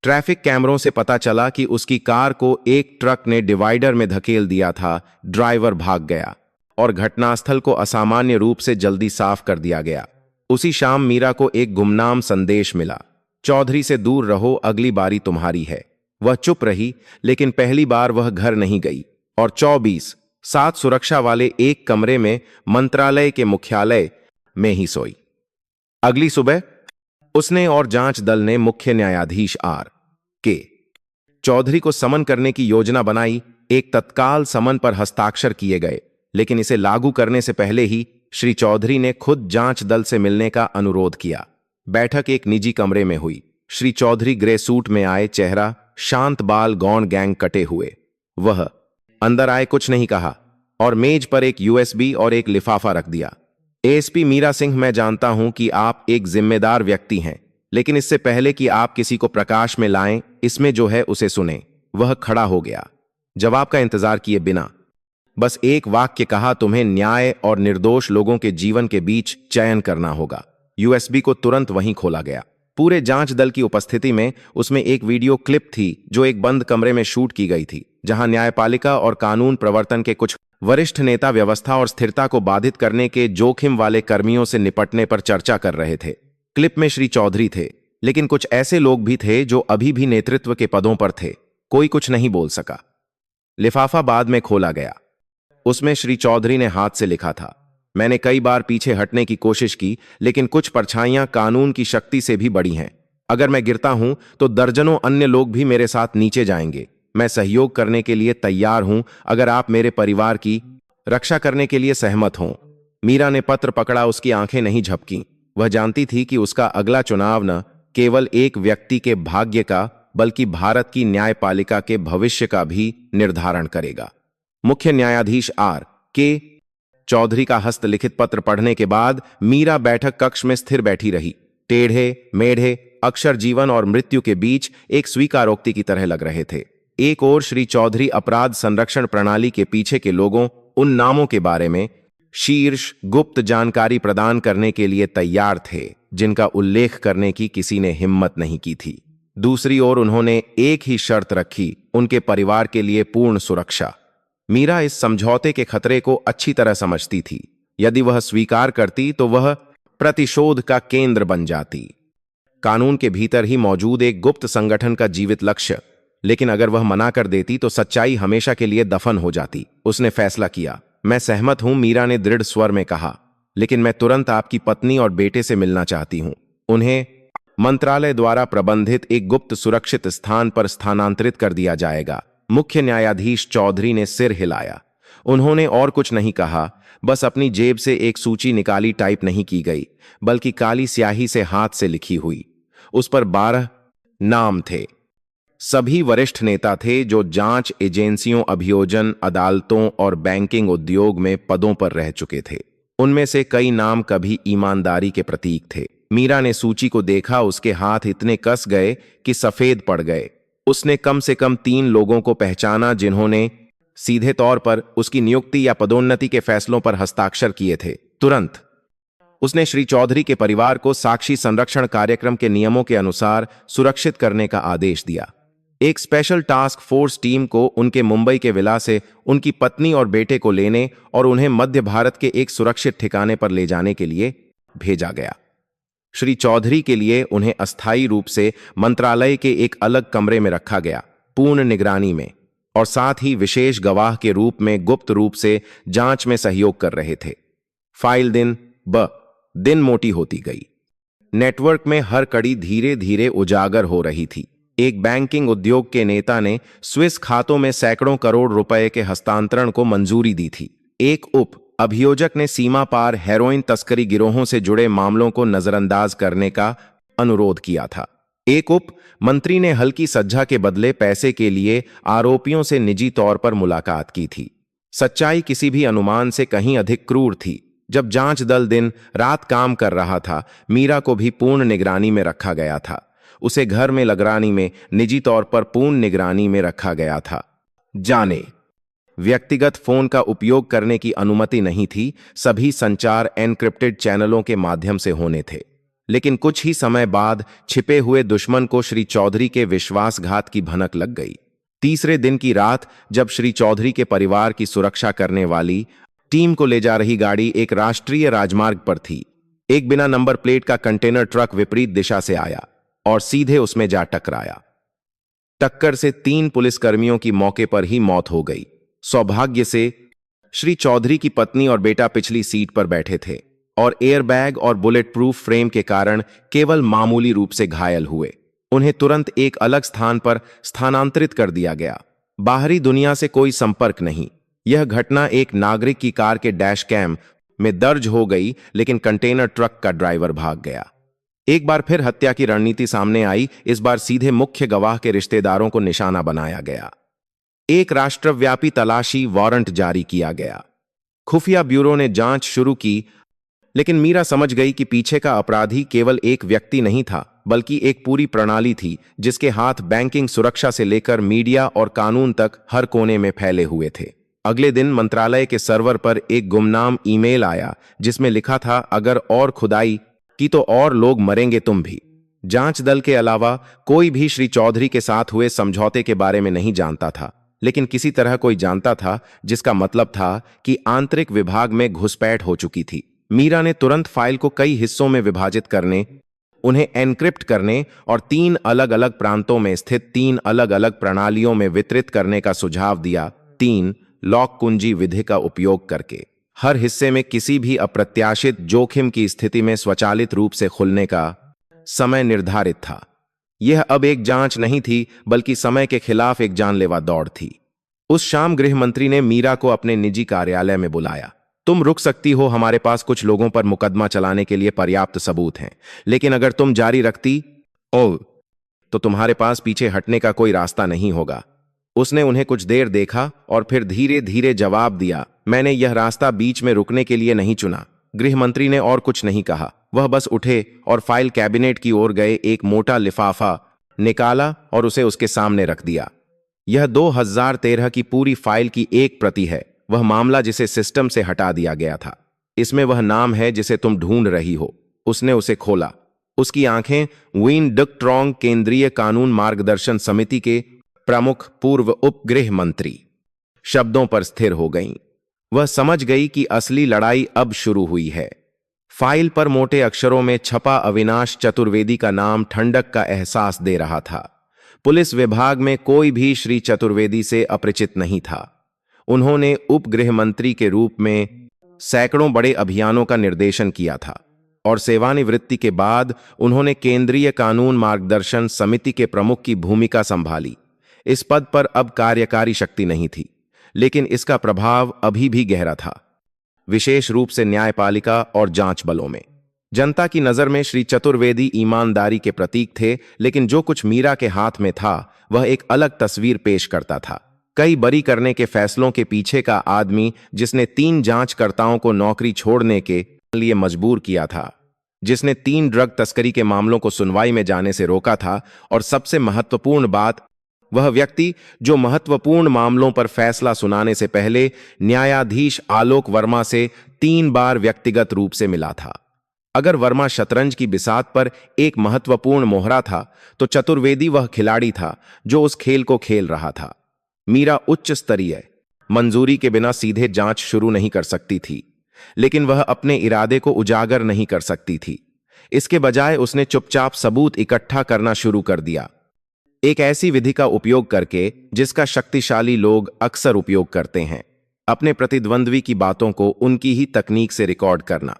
ट्रैफिक कैमरों से पता चला कि उसकी कार को एक ट्रक ने डिवाइडर में धकेल दिया था। ड्राइवर भाग गया और घटनास्थल को असामान्य रूप से जल्दी साफ कर दिया गया। उसी शाम मीरा को एक गुमनाम संदेश मिला, चौधरी से दूर रहो, अगली बारी तुम्हारी है। वह चुप रही, लेकिन पहली बार वह घर नहीं गई और 24/7 सुरक्षा वाले एक कमरे में मंत्रालय के मुख्यालय में ही सोई। अगली सुबह उसने और जांच दल ने मुख्य न्यायाधीश R.K. चौधरी को समन करने की योजना बनाई। एक तत्काल समन पर हस्ताक्षर किए गए, लेकिन इसे लागू करने से पहले ही श्री चौधरी ने खुद जांच दल से मिलने का अनुरोध किया। बैठक एक निजी कमरे में हुई। श्री चौधरी ग्रे सूट में आए, चेहरा शांत, बाल गौण, गैंग कटे हुए। वह अंदर आए, कुछ नहीं कहा और मेज पर एक USB और एक लिफाफा रख दिया। एएसपी मीरा सिंह, मैं जानता हूं कि आप एक जिम्मेदार व्यक्ति हैं, लेकिन इससे पहले कि आप किसी को प्रकाश में लाएं, इसमें जो है उसे सुने। वह खड़ा हो गया, जवाब का इंतजार किए बिना बस एक वाक्य कहा, तुम्हें न्याय और निर्दोष लोगों के जीवन के बीच चयन करना होगा। USB को तुरंत वहीं खोला गया। पूरे जांच दल की उपस्थिति में उसमें एक वीडियो क्लिप थी जो एक बंद कमरे में शूट की गई थी, जहां न्यायपालिका और कानून प्रवर्तन के कुछ वरिष्ठ नेता व्यवस्था और स्थिरता को बाधित करने के जोखिम वाले कर्मियों से निपटने पर चर्चा कर रहे थे। क्लिप में श्री चौधरी थे, लेकिन कुछ ऐसे लोग भी थे जो अभी भी नेतृत्व के पदों पर थे। कोई कुछ नहीं बोल सका। लिफाफा बाद में खोला गया। उसमें श्री चौधरी ने हाथ से लिखा था, मैंने कई बार पीछे हटने की कोशिश की, लेकिन कुछ परछाइयां कानून की शक्ति से भी बड़ी हैं। अगर मैं गिरता हूं तो दर्जनों अन्य लोग भी मेरे साथ नीचे जाएंगे। मैं सहयोग करने के लिए तैयार हूं, अगर आप मेरे परिवार की रक्षा करने के लिए सहमत हों। मीरा ने पत्र पकड़ा, उसकी आंखें नहीं झपकीं। वह जानती थी कि उसका अगला चुनाव न केवल एक व्यक्ति के भाग्य का, बल्कि भारत की न्यायपालिका के भविष्य का भी निर्धारण करेगा। मुख्य न्यायाधीश R.K. चौधरी का हस्तलिखित पत्र पढ़ने के बाद मीरा बैठक कक्ष में स्थिर बैठी रही। टेढ़े मेढ़े अक्षर जीवन और मृत्यु के बीच एक स्वीकारोक्ति की तरह लग रहे थे। एक ओर श्री चौधरी अपराध संरक्षण प्रणाली के पीछे के लोगों, उन नामों के बारे में शीर्ष गुप्त जानकारी प्रदान करने के लिए तैयार थे जिनका उल्लेख करने की किसी ने हिम्मत नहीं की थी। दूसरी ओर उन्होंने एक ही शर्त रखी, उनके परिवार के लिए पूर्ण सुरक्षा। मीरा इस समझौते के खतरे को अच्छी तरह समझती थी। यदि वह स्वीकार करती तो वह प्रतिशोध का केंद्र बन जाती, कानून के भीतर ही मौजूद एक गुप्त संगठन का जीवित लक्ष्य। लेकिन अगर वह मना कर देती तो सच्चाई हमेशा के लिए दफन हो जाती। उसने फैसला किया। मैं सहमत हूं, मीरा ने दृढ़ स्वर में कहा, लेकिन मैं तुरंत आपकी पत्नी और बेटे से मिलना चाहती हूं। उन्हें मंत्रालय द्वारा प्रबंधित एक गुप्त सुरक्षित स्थान पर स्थानांतरित कर दिया जाएगा। मुख्य न्यायाधीश चौधरी ने सिर हिलाया। उन्होंने और कुछ नहीं कहा, बस अपनी जेब से एक सूची निकाली, टाइप नहीं की गई, बल्कि काली स्याही से हाथ से लिखी हुई। उस पर 12 नाम थे। सभी वरिष्ठ नेता थे जो जांच एजेंसियों, अभियोजन अदालतों और बैंकिंग उद्योग में पदों पर रह चुके थे। उनमें से कई नाम कभी ईमानदारी के प्रतीक थे। मीरा ने सूची को देखा, उसके हाथ इतने कस गए कि सफेद पड़ गए। उसने कम से कम 3 लोगों को पहचाना जिन्होंने सीधे तौर पर उसकी नियुक्ति या पदोन्नति के फैसलों पर हस्ताक्षर किए थे। तुरंत उसने श्री चौधरी के परिवार को साक्षी संरक्षण कार्यक्रम के नियमों के अनुसार सुरक्षित करने का आदेश दिया। एक स्पेशल टास्क फोर्स टीम को उनके मुंबई के विला से उनकी पत्नी और बेटे को लेने और उन्हें मध्य भारत के एक सुरक्षित ठिकाने पर ले जाने के लिए भेजा गया। श्री चौधरी के लिए उन्हें अस्थायी रूप से मंत्रालय के एक अलग कमरे में रखा गया, पूर्ण निगरानी में, और साथ ही विशेष गवाह के रूप में गुप्त रूप से जांच में सहयोग कर रहे थे। फाइल दिन ब दिन मोटी होती गई। नेटवर्क में हर कड़ी धीरे धीरे उजागर हो रही थी। एक बैंकिंग उद्योग के नेता ने स्विस खातों में सैकड़ों करोड़ रुपए के हस्तांतरण को मंजूरी दी थी। एक उप अभियोजक ने सीमा पार हेरोइन तस्करी गिरोहों से जुड़े मामलों को नजरअंदाज करने का अनुरोध किया था। एक उप मंत्री ने हल्की सज्जा के बदले पैसे के लिए आरोपियों से निजी तौर पर मुलाकात की थी। सच्चाई किसी भी अनुमान से कहीं अधिक क्रूर थी। जब जांच दल दिन रात काम कर रहा था, मीरा को भी पूर्ण निगरानी में रखा गया था। उसे घर में निगरानी में, निजी तौर पर पूर्ण निगरानी में रखा गया था। जाने व्यक्तिगत फोन का उपयोग करने की अनुमति नहीं थी। सभी संचार एन्क्रिप्टेड चैनलों के माध्यम से होने थे। लेकिन कुछ ही समय बाद छिपे हुए दुश्मन को श्री चौधरी के विश्वासघात की भनक लग गई। तीसरे दिन की रात, जब श्री चौधरी के परिवार की सुरक्षा करने वाली टीम को ले जा रही गाड़ी एक राष्ट्रीय राजमार्ग पर थी, एक बिना नंबर प्लेट का कंटेनर ट्रक विपरीत दिशा से आया और सीधे उसमें जा टकराया। टक्कर से 3 पुलिसकर्मियों की मौके पर ही मौत हो गई। सौभाग्य से श्री चौधरी की पत्नी और बेटा पिछली सीट पर बैठे थे और एयरबैग और बुलेट प्रूफ फ्रेम के कारण केवल मामूली रूप से घायल हुए। उन्हें तुरंत एक अलग स्थान पर स्थानांतरित कर दिया गया। बाहरी दुनिया से कोई संपर्क नहीं। यह घटना एक नागरिक की कार के डैश कैम में दर्ज हो गई, लेकिन कंटेनर ट्रक का ड्राइवर भाग गया। एक बार फिर हत्या की रणनीति सामने आई। इस बार सीधे मुख्य गवाह के रिश्तेदारों को निशाना बनाया गया। एक राष्ट्रव्यापी तलाशी वारंट जारी किया गया। खुफिया ब्यूरो ने जांच शुरू की, लेकिन मीरा समझ गई कि पीछे का अपराधी केवल एक व्यक्ति नहीं था, बल्कि एक पूरी प्रणाली थी जिसके हाथ बैंकिंग सुरक्षा से लेकर मीडिया और कानून तक हर कोने में फैले हुए थे। अगले दिन मंत्रालय के सर्वर पर एक गुमनाम ईमेल आया जिसमें लिखा था, अगर और खुदाई की तो और लोग मरेंगे, तुम भी। जांच दल के अलावा कोई भी श्री चौधरी के साथ हुए समझौते के बारे में नहीं जानता था, लेकिन किसी तरह कोई जानता था, जिसका मतलब था कि आंतरिक विभाग में घुसपैठ हो चुकी थी। मीरा ने तुरंत फाइल को कई हिस्सों में विभाजित करने, उन्हें एनक्रिप्ट करने और 3 अलग अलग प्रांतों में स्थित 3 अलग अलग प्रणालियों में वितरित करने का सुझाव दिया। 3 लॉक कुंजी विधि का उपयोग करके हर हिस्से में किसी भी अप्रत्याशित जोखिम की स्थिति में स्वचालित रूप से खुलने का समय निर्धारित था। यह अब एक जांच नहीं थी, बल्कि समय के खिलाफ एक जानलेवा दौड़ थी। उस शाम गृह मंत्री ने मीरा को अपने निजी कार्यालय में बुलाया। तुम रुक सकती हो, हमारे पास कुछ लोगों पर मुकदमा चलाने के लिए पर्याप्त सबूत हैं, लेकिन अगर तुम जारी रखती तो तुम्हारे पास पीछे हटने का कोई रास्ता नहीं होगा। उसने उन्हें कुछ देर देखा और फिर धीरे धीरे जवाब दिया, मैंने यह रास्ता बीच में रुकने के लिए नहीं चुना। गृह मंत्री ने और कुछ नहीं कहा। वह बस उठे और फाइल कैबिनेट की ओर गए, एक मोटा लिफाफा निकाला और उसे उसके सामने रख दिया। यह 2013 की पूरी फाइल की एक प्रति है, वह मामला जिसे सिस्टम से हटा दिया गया था। इसमें वह नाम है जिसे तुम ढूंढ रही हो। उसने उसे खोला। उसकी आंखें विन डक ट्रॉन्ग केंद्रीय कानून मार्गदर्शन समिति के प्रमुख पूर्व उप गृह मंत्री शब्दों पर स्थिर हो गईं। वह समझ गई कि असली लड़ाई अब शुरू हुई है। फाइल पर मोटे अक्षरों में छपा अविनाश चतुर्वेदी का नाम ठंडक का एहसास दे रहा था। पुलिस विभाग में कोई भी श्री चतुर्वेदी से अपरिचित नहीं था। उन्होंने उप गृह मंत्री के रूप में सैकड़ों बड़े अभियानों का निर्देशन किया था और सेवानिवृत्ति के बाद उन्होंने केंद्रीय कानून मार्गदर्शन समिति के प्रमुख की भूमिका संभाली। इस पद पर अब कार्यकारी शक्ति नहीं थी, लेकिन इसका प्रभाव अभी भी गहरा था, विशेष रूप से न्यायपालिका और जांच बलों में। जनता की नजर में श्री चतुर्वेदी ईमानदारी के प्रतीक थे, लेकिन जो कुछ मीरा के हाथ में था वह एक अलग तस्वीर पेश करता था। कई बरी करने के फैसलों के पीछे का आदमी, जिसने 3 जांचकर्ताओं को नौकरी छोड़ने के लिए मजबूर किया था, जिसने 3 ड्रग तस्करी के मामलों को सुनवाई में जाने से रोका था, और सबसे महत्वपूर्ण बात, वह व्यक्ति जो महत्वपूर्ण मामलों पर फैसला सुनाने से पहले न्यायाधीश आलोक वर्मा से 3 बार व्यक्तिगत रूप से मिला था। अगर वर्मा शतरंज की बिसात पर एक महत्वपूर्ण मोहरा था, तो चतुर्वेदी वह खिलाड़ी था जो उस खेल को खेल रहा था। मीरा उच्च स्तरीय मंजूरी के बिना सीधे जांच शुरू नहीं कर सकती थी, लेकिन वह अपने इरादे को उजागर नहीं कर सकती थी। इसके बजाय उसने चुपचाप सबूत इकट्ठा करना शुरू कर दिया, एक ऐसी विधि का उपयोग करके जिसका शक्तिशाली लोग अक्सर उपयोग करते हैं, अपने प्रतिद्वंद्वी की बातों को उनकी ही तकनीक से रिकॉर्ड करना।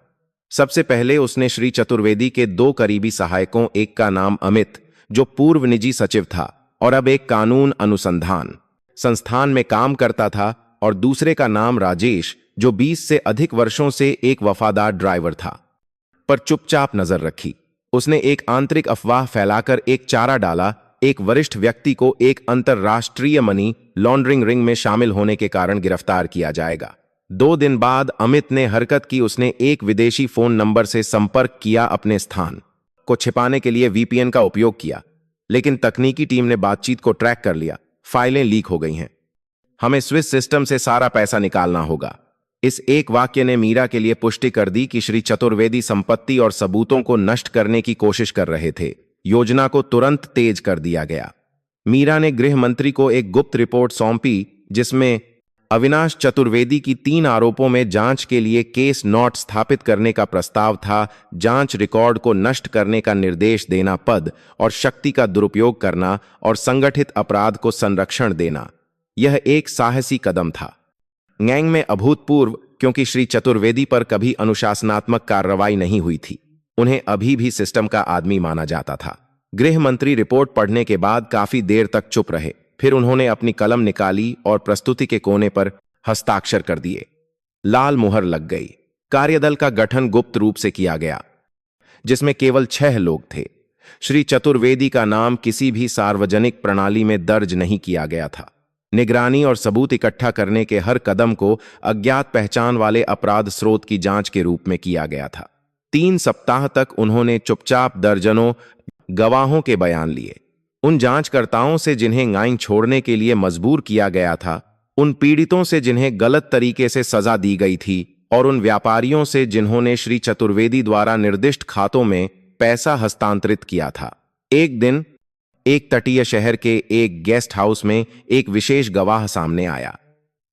सबसे पहले उसने श्री चतुर्वेदी के 2 करीबी सहायकों, एक का नाम अमित, जो पूर्व निजी सचिव था और अब एक कानून अनुसंधान संस्थान में काम करता था, और दूसरे का नाम राजेश, जो 20 से अधिक वर्षों से एक वफादार ड्राइवर था, पर चुपचाप नजर रखी। उसने एक आंतरिक अफवाह फैलाकर एक चारा डाला, एक वरिष्ठ व्यक्ति को एक अंतरराष्ट्रीय मनी लॉन्ड्रिंग रिंग में शामिल होने के कारण गिरफ्तार किया जाएगा। 2 दिन बाद अमित ने हरकत की। उसने एक विदेशी फोन नंबर से संपर्क किया, अपने स्थान को छिपाने के लिए वीपीएन का उपयोग किया, लेकिन तकनीकी टीम ने बातचीत को ट्रैक कर लिया। फाइलें लीक हो गई हैं, हमें स्विस सिस्टम से सारा पैसा निकालना होगा। इस एक वाक्य ने मीरा के लिए पुष्टि कर दी कि श्री चतुर्वेदी संपत्ति और सबूतों को नष्ट करने की कोशिश कर रहे थे। योजना को तुरंत तेज कर दिया गया। मीरा ने गृह मंत्री को एक गुप्त रिपोर्ट सौंपी, जिसमें अविनाश चतुर्वेदी की 3 आरोपों में जांच के लिए केस नोट स्थापित करने का प्रस्ताव था, जांच रिकॉर्ड को नष्ट करने का निर्देश देना, पद और शक्ति का दुरुपयोग करना और संगठित अपराध को संरक्षण देना। यह एक साहसी कदम था, गैंग में अभूतपूर्व, क्योंकि श्री चतुर्वेदी पर कभी अनुशासनात्मक कार्रवाई नहीं हुई थी। उन्हें अभी भी सिस्टम का आदमी माना जाता था। गृह मंत्री रिपोर्ट पढ़ने के बाद काफी देर तक चुप रहे, फिर उन्होंने अपनी कलम निकाली और प्रस्तुति के कोने पर हस्ताक्षर कर दिए। लाल मुहर लग गई। कार्यदल का गठन गुप्त रूप से किया गया, जिसमें केवल 6 लोग थे। श्री चतुर्वेदी का नाम किसी भी सार्वजनिक प्रणाली में दर्ज नहीं किया गया था। निगरानी और सबूत इकट्ठा करने के हर कदम को अज्ञात पहचान वाले अपराध स्रोत की जांच के रूप में किया गया था। 3 सप्ताह तक उन्होंने चुपचाप दर्जनों गवाहों के बयान लिए, उन जांचकर्ताओं से जिन्हें गांव छोड़ने के लिए मजबूर किया गया था, उन पीड़ितों से जिन्हें गलत तरीके से सजा दी गई थी, और उन व्यापारियों से जिन्होंने श्री चतुर्वेदी द्वारा निर्दिष्ट खातों में पैसा हस्तांतरित किया था। एक दिन एक तटीय शहर के एक गेस्ट हाउस में एक विशेष गवाह सामने आया।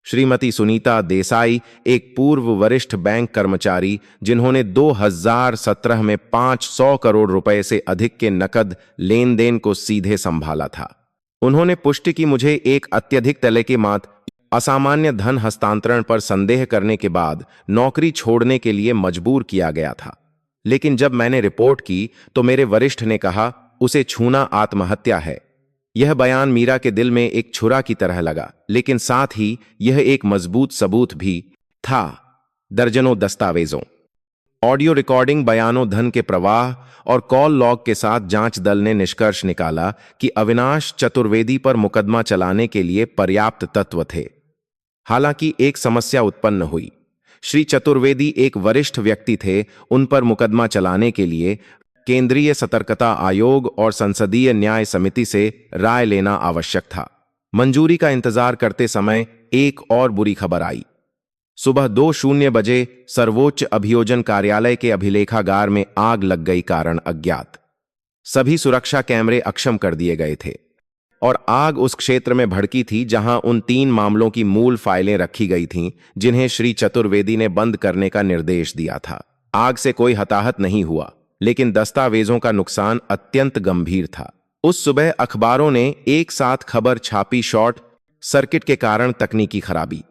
श्रीमती सुनीता देसाई, एक पूर्व वरिष्ठ बैंक कर्मचारी, जिन्होंने 2017 में 500 करोड़ रुपए से अधिक के नकद लेन देन को सीधे संभाला था। उन्होंने पुष्टि की, मुझे एक अत्यधिक तले के मात असामान्य धन हस्तांतरण पर संदेह करने के बाद नौकरी छोड़ने के लिए मजबूर किया गया था। लेकिन जब मैंने रिपोर्ट की तो मेरे वरिष्ठ ने कहा, उसे छूना आत्महत्या है। यह बयान मीरा के दिल में एक छुरा की तरह लगा, लेकिन साथ ही यह एक मजबूत सबूत भी था। दर्जनों दस्तावेजों, ऑडियो रिकॉर्डिंग, बयानों, धन के प्रवाह और कॉल लॉग के साथ जांच दल ने निष्कर्ष निकाला कि अविनाश चतुर्वेदी पर मुकदमा चलाने के लिए पर्याप्त तत्व थे। हालांकि एक समस्या उत्पन्न हुई। श्री चतुर्वेदी एक वरिष्ठ व्यक्ति थे। उन पर मुकदमा चलाने के लिए केंद्रीय सतर्कता आयोग और संसदीय न्याय समिति से राय लेना आवश्यक था। मंजूरी का इंतजार करते समय एक और बुरी खबर आई। सुबह 2:00 बजे सर्वोच्च अभियोजन कार्यालय के अभिलेखागार में आग लग गई, कारण अज्ञात। सभी सुरक्षा कैमरे अक्षम कर दिए गए थे और आग उस क्षेत्र में भड़की थी जहां उन 3 मामलों की मूल फाइलें रखी गई थीं, जिन्हें श्री चतुर्वेदी ने बंद करने का निर्देश दिया था। आग से कोई हताहत नहीं हुआ, लेकिन दस्तावेजों का नुकसान अत्यंत गंभीर था। उस सुबह अखबारों ने एक साथ खबर छापी, शॉर्ट सर्किट के कारण तकनीकी खराबी।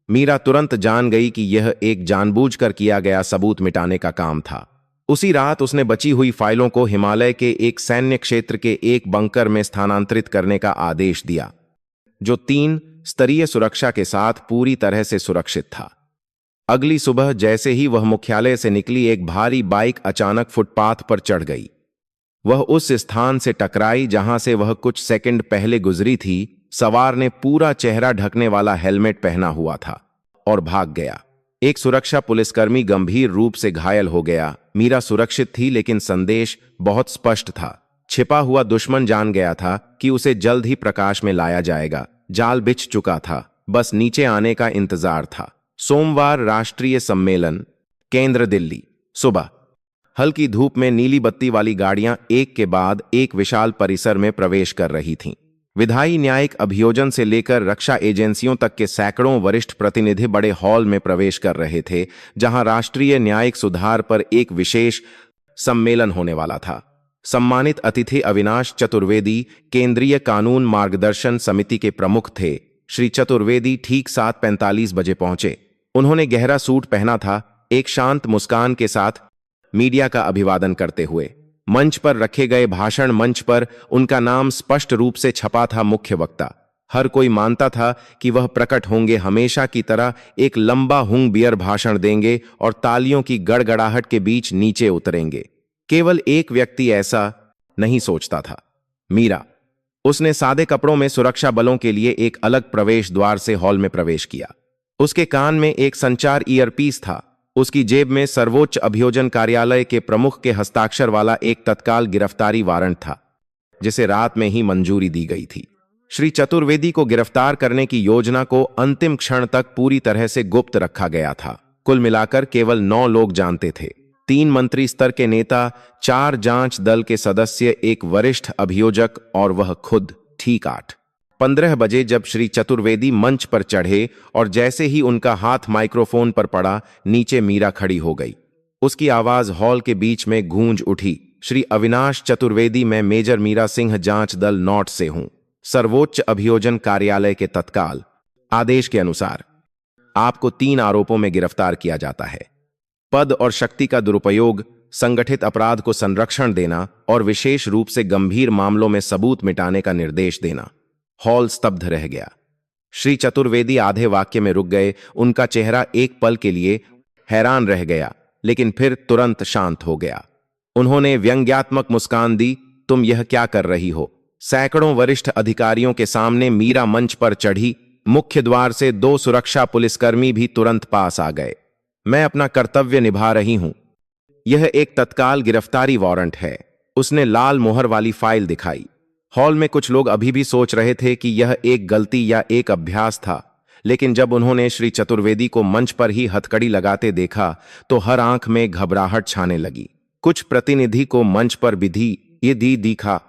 मीरा तुरंत जान गई कि यह एक जानबूझकर किया गया सबूत मिटाने का काम था। उसी रात उसने बची हुई फाइलों को हिमालय के एक सैन्य क्षेत्र के एक बंकर में स्थानांतरित करने का आदेश दिया, जो 3 स्तरीय सुरक्षा के साथ पूरी तरह से सुरक्षित था। अगली सुबह जैसे ही वह मुख्यालय से निकली, एक भारी बाइक अचानक फुटपाथ पर चढ़ गई। वह उस स्थान से टकराई जहां से वह कुछ सेकंड पहले गुजरी थी। सवार ने पूरा चेहरा ढकने वाला हेलमेट पहना हुआ था और भाग गया। एक सुरक्षा पुलिसकर्मी गंभीर रूप से घायल हो गया। मीरा सुरक्षित थी, लेकिन संदेश बहुत स्पष्ट था। छिपा हुआ दुश्मन जान गया था कि उसे जल्द ही प्रकाश में लाया जाएगा। जाल बिछ चुका था, बस नीचे आने का इंतजार था। सोमवार, राष्ट्रीय सम्मेलन, केंद्र दिल्ली। सुबह हल्की धूप में नीली बत्ती वाली गाड़ियां एक के बाद एक विशाल परिसर में प्रवेश कर रही थीं। विधायी, न्यायिक, अभियोजन से लेकर रक्षा एजेंसियों तक के सैकड़ों वरिष्ठ प्रतिनिधि बड़े हॉल में प्रवेश कर रहे थे, जहां राष्ट्रीय न्यायिक सुधार पर एक विशेष सम्मेलन होने वाला था। सम्मानित अतिथि अविनाश चतुर्वेदी, केंद्रीय कानून मार्गदर्शन समिति के प्रमुख थे। श्री चतुर्वेदी ठीक 7:45 बजे पहुंचे। उन्होंने गहरा सूट पहना था, एक शांत मुस्कान के साथ मीडिया का अभिवादन करते हुए। मंच पर रखे गए भाषण मंच पर उनका नाम स्पष्ट रूप से छपा था, मुख्य वक्ता। हर कोई मानता था कि वह प्रकट होंगे, हमेशा की तरह एक लंबा हुंग बियर भाषण देंगे और तालियों की गड़गड़ाहट के बीच नीचे उतरेंगे। केवल एक व्यक्ति ऐसा नहीं सोचता था, मीरा। उसने सादे कपड़ों में सुरक्षा बलों के लिए एक अलग प्रवेश द्वार से हॉल में प्रवेश किया। उसके कान में एक संचार ईयरपीस था। उसकी जेब में सर्वोच्च अभियोजन कार्यालय के प्रमुख के हस्ताक्षर वाला एक तत्काल गिरफ्तारी वारंट था, जिसे रात में ही मंजूरी दी गई थी। श्री चतुर्वेदी को गिरफ्तार करने की योजना को अंतिम क्षण तक पूरी तरह से गुप्त रखा गया था। कुल मिलाकर केवल 9 लोग जानते थे। 3 मंत्री स्तर के नेता, 4 जांच दल के सदस्य, एक वरिष्ठ अभियोजक और वह खुद। ठीक 8:15 बजे जब श्री चतुर्वेदी मंच पर चढ़े और जैसे ही उनका हाथ माइक्रोफोन पर पड़ा, नीचे मीरा खड़ी हो गई। उसकी आवाज हॉल के बीच में गूंज उठी। श्री अविनाश चतुर्वेदी, मैं मेजर मीरा सिंह, जांच दल नॉट से हूं। सर्वोच्च अभियोजन कार्यालय के तत्काल आदेश के अनुसार आपको 3 आरोपों में गिरफ्तार किया जाता है। पद और शक्ति का दुरुपयोग, संगठित अपराध को संरक्षण देना और विशेष रूप से गंभीर मामलों में सबूत मिटाने का निर्देश देना। हॉल स्तब्ध रह गया। श्री चतुर्वेदी आधे वाक्य में रुक गए। उनका चेहरा एक पल के लिए हैरान रह गया, लेकिन फिर तुरंत शांत हो गया। उन्होंने व्यंग्यात्मक मुस्कान दी, तुम यह क्या कर रही हो? सैकड़ों वरिष्ठ अधिकारियों के सामने मीरा मंच पर चढ़ी। मुख्य द्वार से 2 सुरक्षा पुलिसकर्मी भी तुरंत पास आ गए। मैं अपना कर्तव्य निभा रही हूं। यह एक तत्काल गिरफ्तारी वारंट है। उसने लाल मोहर वाली फाइल दिखाई। हॉल में कुछ लोग अभी भी सोच रहे थे कि यह एक गलती या एक अभ्यास था, लेकिन जब उन्होंने श्री चतुर्वेदी को मंच पर ही हथकड़ी लगाते देखा तो हर आंख में घबराहट छाने लगी। कुछ प्रतिनिधि को मंच पर विधि ये दिखा,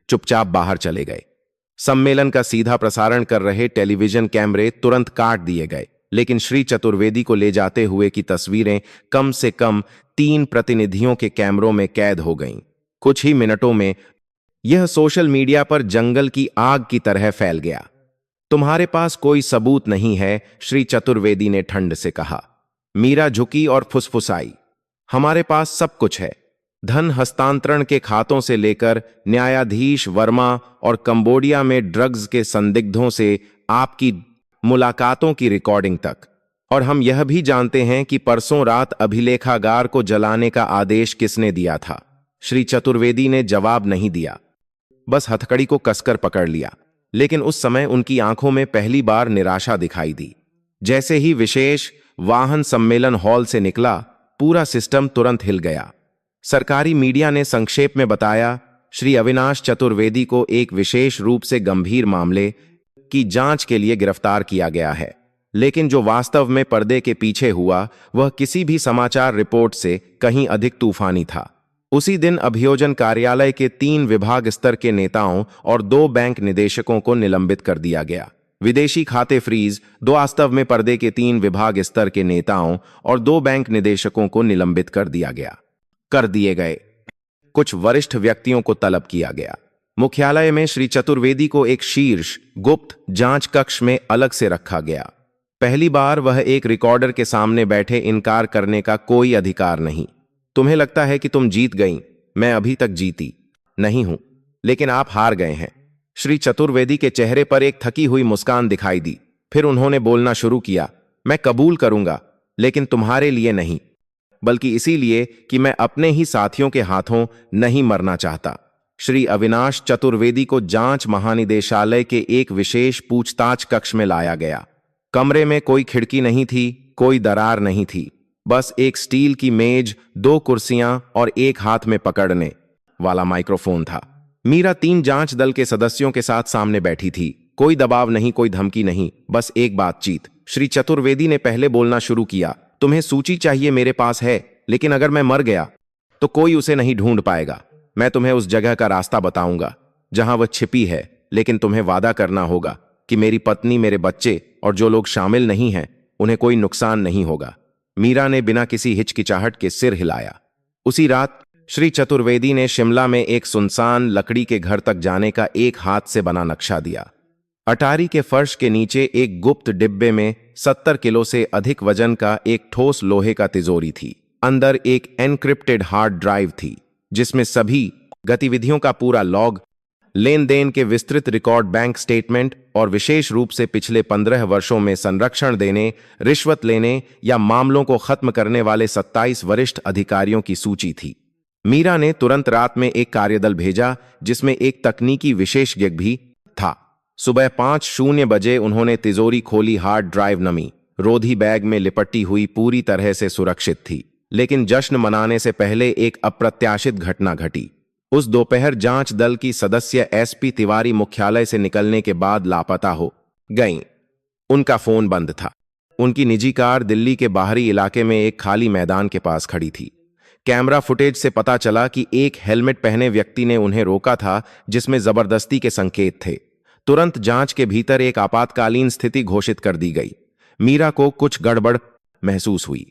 चुपचाप बाहर चले गए। सम्मेलन का सीधा प्रसारण कर रहे टेलीविजन कैमरे तुरंत काट दिए गए, लेकिन श्री चतुर्वेदी को ले जाते हुए की तस्वीरें कम से कम 3 प्रतिनिधियों के कैमरों में कैद हो गईं। कुछ ही मिनटों में यह सोशल मीडिया पर जंगल की आग की तरह फैल गया। तुम्हारे पास कोई सबूत नहीं है, श्री चतुर्वेदी ने ठंड से कहा। मीरा झुकी और फुसफुसाई, हमारे पास सब कुछ है। धन हस्तांतरण के खातों से लेकर न्यायाधीश वर्मा और कंबोडिया में ड्रग्स के संदिग्धों से आपकी मुलाकातों की रिकॉर्डिंग तक। और हम यह भी जानते हैं कि परसों रात अभिलेखागार को जलाने का आदेश किसने दिया था। श्री चतुर्वेदी ने जवाब नहीं दिया, बस हथकड़ी को कसकर पकड़ लिया। लेकिन उस समय उनकी आंखों में पहली बार निराशा दिखाई दी। जैसे ही विशेष वाहन सम्मेलन हॉल से निकला, पूरा सिस्टम तुरंत हिल गया। सरकारी मीडिया ने संक्षेप में बताया, श्री अविनाश चतुर्वेदी को एक विशेष रूप से गंभीर मामले की जांच के लिए गिरफ्तार किया गया है। लेकिन जो वास्तव में पर्दे के पीछे हुआ, वह किसी भी समाचार रिपोर्ट से कहीं अधिक तूफानी था। उसी दिन अभियोजन कार्यालय के 3 विभाग स्तर के नेताओं और 2 बैंक निदेशकों को निलंबित कर दिया गया। विदेशी खाते फ्रीज, 2 वास्तव में पर्दे के 3 विभाग स्तर के नेताओं और 2 बैंक निदेशकों को निलंबित कर दिए गए। कुछ वरिष्ठ व्यक्तियों को तलब किया गया। मुख्यालय में श्री चतुर्वेदी को एक शीर्ष गुप्त जांच कक्ष में अलग से रखा गया। पहली बार वह एक रिकॉर्डर के सामने बैठे, इनकार करने का कोई अधिकार नहीं। तुम्हें लगता है कि तुम जीत गईं, मैं अभी तक जीती नहीं हूं, लेकिन आप हार गए हैं। श्री चतुर्वेदी के चेहरे पर एक थकी हुई मुस्कान दिखाई दी। फिर उन्होंने बोलना शुरू किया, मैं कबूल करूंगा, लेकिन तुम्हारे लिए नहीं, बल्कि इसीलिए कि मैं अपने ही साथियों के हाथों नहीं मरना चाहता। श्री अविनाश चतुर्वेदी को जांच महानिदेशालय के एक विशेष पूछताछ कक्ष में लाया गया। कमरे में कोई खिड़की नहीं थी, कोई दरार नहीं थी, बस एक स्टील की मेज, 2 कुर्सियां और एक हाथ में पकड़ने वाला माइक्रोफोन था। मीरा 3 जांच दल के सदस्यों के साथ सामने बैठी थी। कोई दबाव नहीं, कोई धमकी नहीं, बस एक बातचीत। श्री चतुर्वेदी ने पहले बोलना शुरू किया। तुम्हें सूची चाहिए, मेरे पास है, लेकिन अगर मैं मर गया तो कोई उसे नहीं ढूंढ पाएगा। मैं तुम्हें उस जगह का रास्ता बताऊंगा जहां वह छिपी है, लेकिन तुम्हें वादा करना होगा कि मेरी पत्नी, मेरे बच्चे और जो लोग शामिल नहीं हैं उन्हें कोई नुकसान नहीं होगा। मीरा ने बिना किसी हिचकिचाहट के सिर हिलाया। उसी रात श्री चतुर्वेदी ने शिमला में एक सुनसान लकड़ी के घर तक जाने का एक हाथ से बना नक्शा दिया। अटारी के फर्श के नीचे एक गुप्त डिब्बे में 70 किलो से अधिक वजन का एक ठोस लोहे का तिजोरी थी। अंदर एक एनक्रिप्टेड हार्ड ड्राइव थी जिसमें सभी गतिविधियों का पूरा लॉग, लेन देन के विस्तृत रिकॉर्ड, बैंक स्टेटमेंट और विशेष रूप से पिछले 15 वर्षों में संरक्षण देने, रिश्वत लेने या मामलों को खत्म करने वाले 27 वरिष्ठ अधिकारियों की सूची थी। मीरा ने तुरंत रात में एक कार्यदल भेजा जिसमें एक तकनीकी विशेषज्ञ भी था। सुबह 5:00 बजे उन्होंने तिजोरी खोली। हार्ड ड्राइव नमी रोधी बैग में लिपटी हुई पूरी तरह से सुरक्षित थी। लेकिन जश्न मनाने से पहले एक अप्रत्याशित घटना घटी। उस दोपहर जांच दल की सदस्य एसपी तिवारी मुख्यालय से निकलने के बाद लापता हो गईं। उनका फोन बंद था। उनकी निजी कार दिल्ली के बाहरी इलाके में एक खाली मैदान के पास खड़ी थी। कैमरा फुटेज से पता चला कि एक हेलमेट पहने व्यक्ति ने उन्हें रोका था जिसमें जबरदस्ती के संकेत थे। तुरंत जांच के भीतर एक आपातकालीन स्थिति घोषित कर दी गई। मीरा को कुछ गड़बड़ महसूस हुई।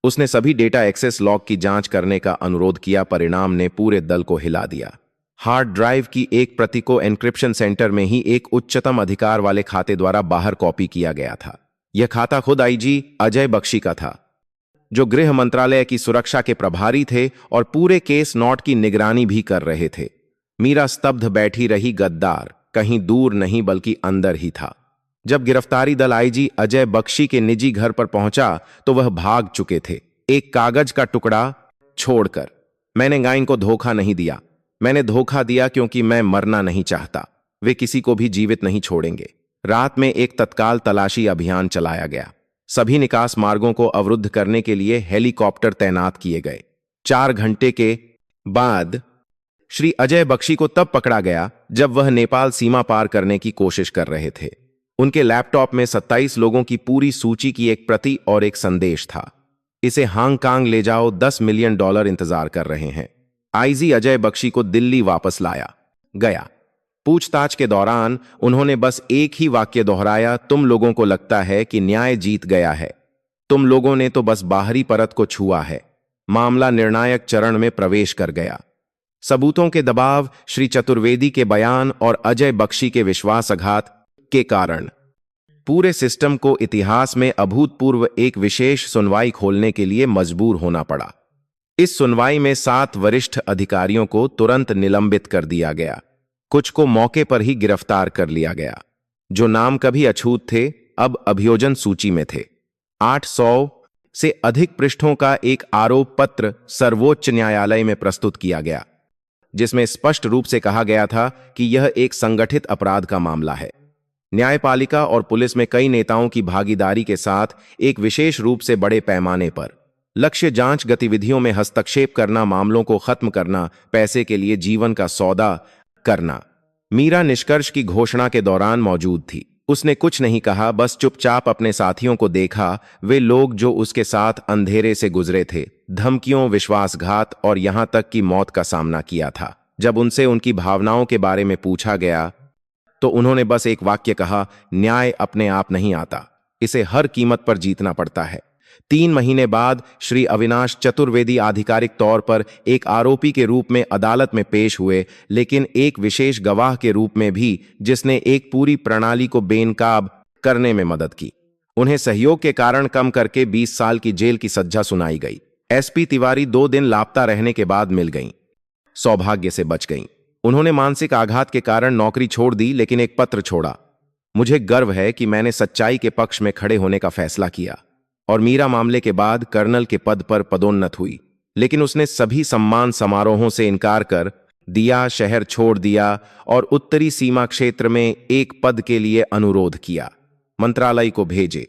उसने सभी डेटा एक्सेस लॉग की जांच करने का अनुरोध किया। परिणाम ने पूरे दल को हिला दिया। हार्ड ड्राइव की एक प्रति को एन्क्रिप्शन सेंटर में ही एक उच्चतम अधिकार वाले खाते द्वारा बाहर कॉपी किया गया था। यह खाता खुद आईजी अजय बख्शी का था, जो गृह मंत्रालय की सुरक्षा के प्रभारी थे और पूरे केस नोट की निगरानी भी कर रहे थे। मीरा स्तब्ध बैठी रही। गद्दार कहीं दूर नहीं बल्कि अंदर ही था। जब गिरफ्तारी दल आईजी अजय बख्शी के निजी घर पर पहुंचा तो वह भाग चुके थे, एक कागज का टुकड़ा छोड़कर। मैंने गाइन को धोखा नहीं दिया। मैंने धोखा दिया क्योंकि मैं मरना नहीं चाहता। वे किसी को भी जीवित नहीं छोड़ेंगे। रात में एक तत्काल तलाशी अभियान चलाया गया। सभी निकास मार्गों को अवरुद्ध करने के लिए हेलीकॉप्टर तैनात किए गए। 4 घंटे के बाद श्री अजय बख्शी को तब पकड़ा गया जब वह नेपाल सीमा पार करने की कोशिश कर रहे थे। उनके लैपटॉप में 27 लोगों की पूरी सूची की एक प्रति और एक संदेश था। इसे हांगकांग ले जाओ, $10 मिलियन इंतजार कर रहे हैं। आईजी अजय बख्शी को दिल्ली वापस लाया गया। पूछताछ के दौरान उन्होंने बस एक ही वाक्य दोहराया, तुम लोगों को लगता है कि न्याय जीत गया है। तुम लोगों ने तो बस बाहरी परत को छुआ है। मामला निर्णायक चरण में प्रवेश कर गया। सबूतों के दबाव, श्री चतुर्वेदी के बयान और अजय बख्शी के विश्वासघात के कारण पूरे सिस्टम को इतिहास में अभूतपूर्व एक विशेष सुनवाई खोलने के लिए मजबूर होना पड़ा। इस सुनवाई में 7 वरिष्ठ अधिकारियों को तुरंत निलंबित कर दिया गया। कुछ को मौके पर ही गिरफ्तार कर लिया गया। जो नाम कभी अछूत थे अब अभियोजन सूची में थे। 800 से अधिक पृष्ठों का एक आरोप पत्र सर्वोच्च न्यायालय में प्रस्तुत किया गया, जिसमें स्पष्ट रूप से कहा गया था कि यह एक संगठित अपराध का मामला है। न्यायपालिका और पुलिस में कई नेताओं की भागीदारी के साथ एक विशेष रूप से बड़े पैमाने पर लक्ष्य जांच गतिविधियों में हस्तक्षेप करना, मामलों को खत्म करना, पैसे के लिए जीवन का सौदा करना। मीरा निष्कर्ष की घोषणा के दौरान मौजूद थी। उसने कुछ नहीं कहा, बस चुपचाप अपने साथियों को देखा। वे लोग जो उसके साथ अंधेरे से गुजरे थे, धमकियों, विश्वासघात और यहां तक कि मौत का सामना किया था। जब उनसे उनकी भावनाओं के बारे में पूछा गया तो उन्होंने बस एक वाक्य कहा, न्याय अपने आप नहीं आता, इसे हर कीमत पर जीतना पड़ता है। 3 महीने बाद श्री अविनाश चतुर्वेदी आधिकारिक तौर पर एक आरोपी के रूप में अदालत में पेश हुए, लेकिन एक विशेष गवाह के रूप में भी, जिसने एक पूरी प्रणाली को बेनकाब करने में मदद की। उन्हें सहयोग के कारण कम करके 20 साल की जेल की सजा सुनाई गई। एसपी तिवारी 2 दिन लापता रहने के बाद मिल गईं। सौभाग्य से बच गईं। उन्होंने मानसिक आघात के कारण नौकरी छोड़ दी, लेकिन एक पत्र छोड़ा, मुझे गर्व है कि मैंने सच्चाई के पक्ष में खड़े होने का फैसला किया और मीरा मामले के बाद कर्नल के पद पर पदोन्नत हुई। लेकिन उसने सभी सम्मान समारोहों से इनकार कर दिया, शहर छोड़ दिया और उत्तरी सीमा क्षेत्र में एक पद के लिए अनुरोध किया। मंत्रालय को भेजे।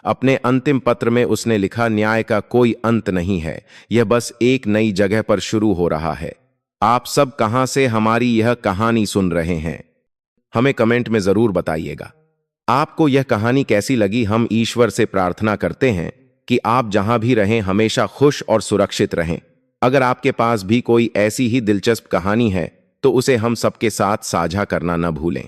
अपने अंतिम पत्र में उसने लिखा, न्याय का कोई अंत नहीं है, यह बस एक नई जगह पर शुरू हो रहा है। आप सब कहां से हमारी यह कहानी सुन रहे हैं, हमें कमेंट में जरूर बताइएगा। आपको यह कहानी कैसी लगी? हम ईश्वर से प्रार्थना करते हैं कि आप जहां भी रहें हमेशा खुश और सुरक्षित रहें। अगर आपके पास भी कोई ऐसी ही दिलचस्प कहानी है तो उसे हम सबके साथ साझा करना न भूलें।